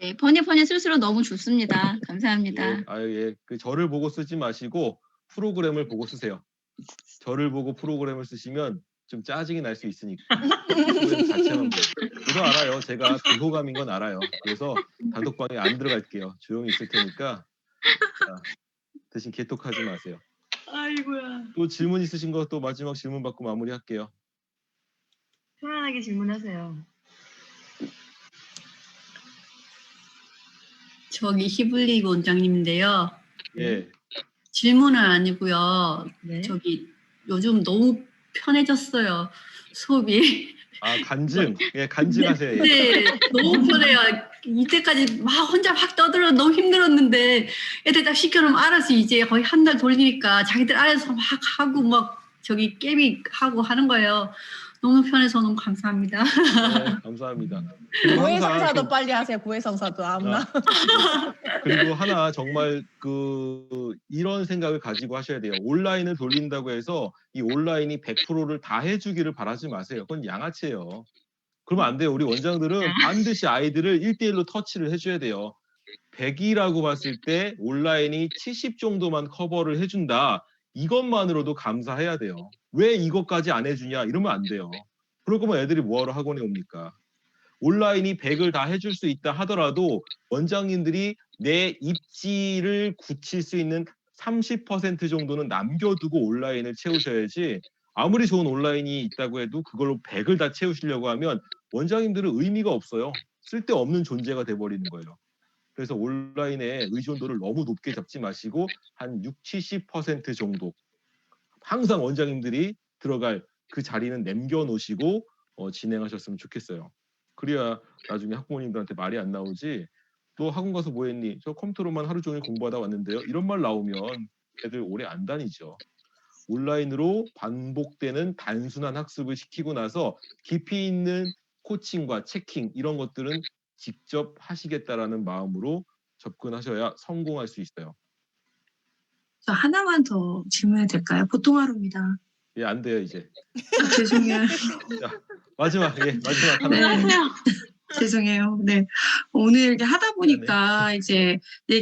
네, 퍼니퍼니 쓸수록 너무 좋습니다. 감사합니다.
예, 예. 그 저를 보고 쓰지 마시고 프로그램을 보고 쓰세요. 저를 보고 프로그램을 쓰시면 좀 짜증이 날 수 있으니까 프로그램 자체만 보고. 저도 알아요. 제가 비호감인 건 알아요. 그래서 단톡방에 안 들어갈게요. 조용히 있을 테니까 자, 대신 개톡하지 마세요.
아이고야.
또 질문 있으신 거 또 마지막 질문 받고 마무리할게요.
편안하게 질문하세요.
저기 히블리 원장님인데요.
예.
질문은 아니고요.
네.
저기 요즘 너무 편해졌어요. 수업이.
아 간증. 예, 간증하세요. 예.
네, 너무 편해요. 이때까지 막 혼자 확 떠들어 너무 힘들었는데 애들 딱 시켜놓으면 알아서 이제 거의 한 달 돌리니까 자기들 알아서 막 하고 막 저기 깨비 하고 하는 거예요. 너무 편해서 너무 감사합니다.
네, 감사합니다. 그리고 항상
고해성사도 빨리 하세요. 고해성사도 아무나.
그리고 하나 정말 이런 생각을 가지고 하셔야 돼요. 온라인을 돌린다고 해서 이 온라인이 100%를 다 해주기를 바라지 마세요. 그건 양아치예요. 그러면 안 돼요. 우리 원장들은 반드시 아이들을 1대1로 터치를 해줘야 돼요. 100이라고 봤을 때 온라인이 70 정도만 커버를 해준다. 이것만으로도 감사해야 돼요. 왜 이것까지 안 해주냐 이러면 안 돼요. 그럴 거면 애들이 뭐하러 학원에 옵니까? 온라인이 100을 다 해줄 수 있다 하더라도 원장님들이 내 입지를 굳힐 수 있는 30% 정도는 남겨두고 온라인을 채우셔야지 아무리 좋은 온라인이 있다고 해도 그걸로 100을 다 채우시려고 하면 원장님들은 의미가 없어요. 쓸데없는 존재가 돼버리는 거예요. 그래서 온라인의 의존도를 너무 높게 잡지 마시고 한 60, 70% 정도 항상 원장님들이 들어갈 그 자리는 남겨놓으시고 진행하셨으면 좋겠어요. 그래야 나중에 학부모님들한테 말이 안 나오지 너 학원 가서 뭐 했니? 저 컴퓨터로만 하루 종일 공부하다 왔는데요. 이런 말 나오면 애들 오래 안 다니죠. 온라인으로 반복되는 단순한 학습을 시키고 나서 깊이 있는 코칭과 체킹 이런 것들은 직접 하시겠다라는 마음으로 접근하셔야 성공할 수 있어요.
저 하나만 더 질문해도 될까요? 보통 하루입니다.
예, 안 돼요 이제.
죄송해요.
자, 마지막 하나.
네. 죄송해요. 네. 오늘 이렇게 하다 보니까 이제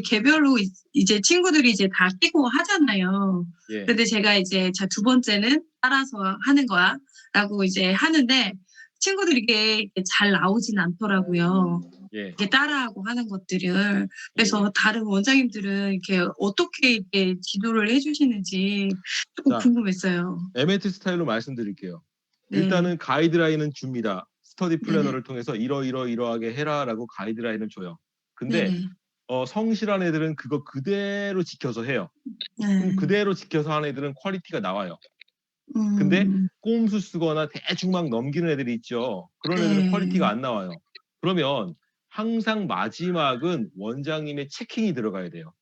개별로 이제 친구들이 이제 다 끼고 하잖아요.
예.
근데 제가 이제 자 두 번째는 따라서 하는 거야 라고 이제 하는데 친구들이 이게 잘 나오진 않더라고요.
예.
이렇게 따라하고 하는 것들을. 그래서 다른 원장님들은 이렇게 어떻게 이렇게 지도를 해주시는지 조금
자,
궁금했어요.
MAT 스타일로 말씀드릴게요.
네.
일단은 가이드라인은 줍니다. 스터디 플래너를 통해서 이러이러하게 해라라고 가이드라인을 줘요. 근데
네네.
성실한 애들은 그거 그대로 지켜서 해요.
네.
그럼 그대로 지켜서 하는 애들은 퀄리티가 나와요. 근데 꼼수 쓰거나 대충 막 넘기는 애들이 있죠. 그런 애들은
네.
퀄리티가 안 나와요. 그러면 항상 마지막은 원장님의 체킹이 들어가야 돼요.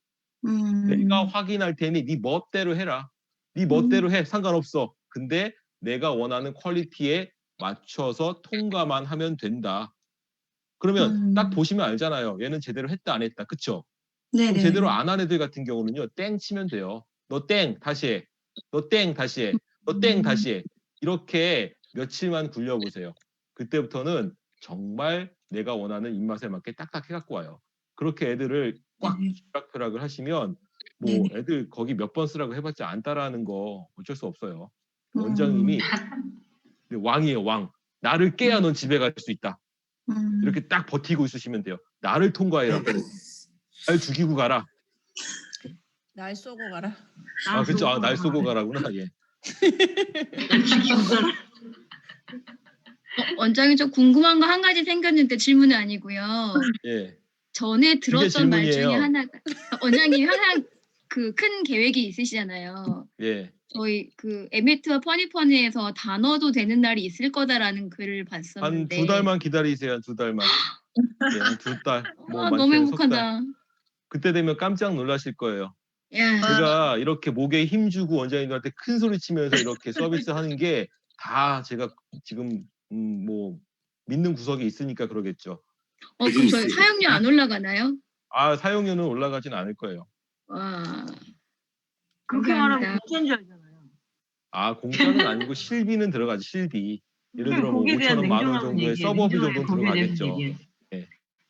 내가 확인할 테니 네 멋대로 해라. 네 멋대로 해. 상관없어. 근데 내가 원하는 퀄리티에 맞춰서 통과만 하면 된다. 그러면 딱 보시면 알잖아요. 얘는 제대로 했다 안 했다. 그쵸? 그럼
네네.
제대로 안 한 애들 같은 경우는요. 땡 치면 돼요. 너 땡 다시 해. 너 땡 다시 해. 너 땡 다시 해. 이렇게 며칠만 굴려보세요. 그때부터는 정말 내가 원하는 입맛에 맞게 딱딱 해갖고 와요. 그렇게 애들을 꽉 쥐락펴락을 하시면 뭐 애들 거기 몇 번 쓰라고 해봤자 안 따라하는 거 어쩔 수 없어요. 원장님이 근데 왕이에요, 왕. 나를 깨야 넌 집에 갈 수 있다. 이렇게 딱 버티고 있으시면 돼요. 나를 통과해라. 날 죽이고 가라.
날 쏘고 가라.
아, 그렇죠. 아, 날 쏘고 가라구나. 예.
원장님 저 궁금한 거 한 가지 생겼는데 질문은 아니고요.
예.
전에 들었던 말 중에
질문이에요.
하나가 원장님이 항상 그 큰 계획이 있으시잖아요.
예.
저희 그 에메트와 퍼니퍼니에서 단어도 되는 날이 있을 거다라는 글을
한
봤었는데
2달만 기다리세요. 2달만. 예, 한 2달. 뭐
아, 너무
많게는 석 달.
행복하다.
그때 되면 깜짝 놀라실 거예요.
야.
제가 이렇게 목에 힘주고 원장님들한테 큰 소리 치면서 이렇게 서비스 하는 게 다 제가 지금 뭐 믿는 구석이 있으니까 그러겠죠.
그럼 저희 사용료 안 올라가나요?
아, 사용료는 올라가진 않을 거예요.
와.
그렇게 말하면
감사합니다.
공짜인 줄 알잖아요.
아, 공짜는 아니고 실비는 들어가지, 실비. 예를 들어 뭐
거기에 대한
5,000원, 10,000원
냉정한
정도의
얘기예요.
서버비
냉정하게
정도는
거기에 대해서
들어가겠죠.
얘기해.
예.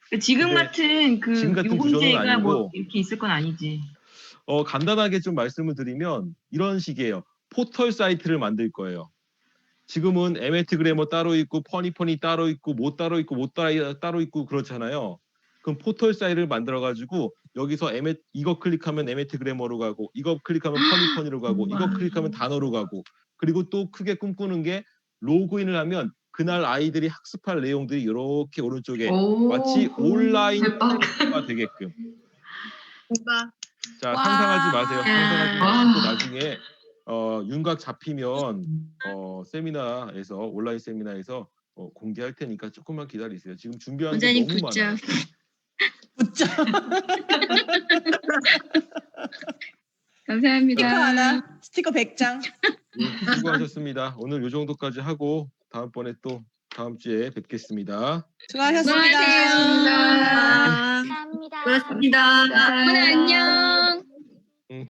그러니까 지금
근데
같은 그
지금 같은 구조는
요금제가 뭐
아니고
이렇게 있을 건 아니지.
간단하게 좀 말씀을 드리면 이런 식이에요. 포털 사이트를 만들 거예요. 지금은 에메트 그래머 따로 있고 퍼니퍼니 따로 있고 뭐 따로 있고 뭐 따로 있고 그렇잖아요. 그럼 포털 사이트를 만들어 가지고 여기서 이거 클릭하면 에메트 그래머로 가고 이거 클릭하면 퍼니퍼니로 가고 이거 클릭하면 단어로 가고 그리고 또 크게 꿈꾸는 게 로그인을 하면 그날 아이들이 학습할 내용들이 이렇게 오른쪽에 마치 온라인 가 되게끔. 자, 상상하지 마세요. 상상하지 마시고 나중에 윤곽 잡히면 세미나에서 온라인 세미나에서 공개할 테니까 조금만 기다리세요. 지금 준비하는 게
원장님
너무
붙죠.
많아요.
감사합니다.
스티커 하나, 스티커 100장.
수고하셨습니다. 오늘 이 정도까지 하고 다음번에 또 다음 주에 뵙겠습니다.
수고하셨습니다.
수고하세요.
감사합니다.
고맙습니다. 오늘 안녕.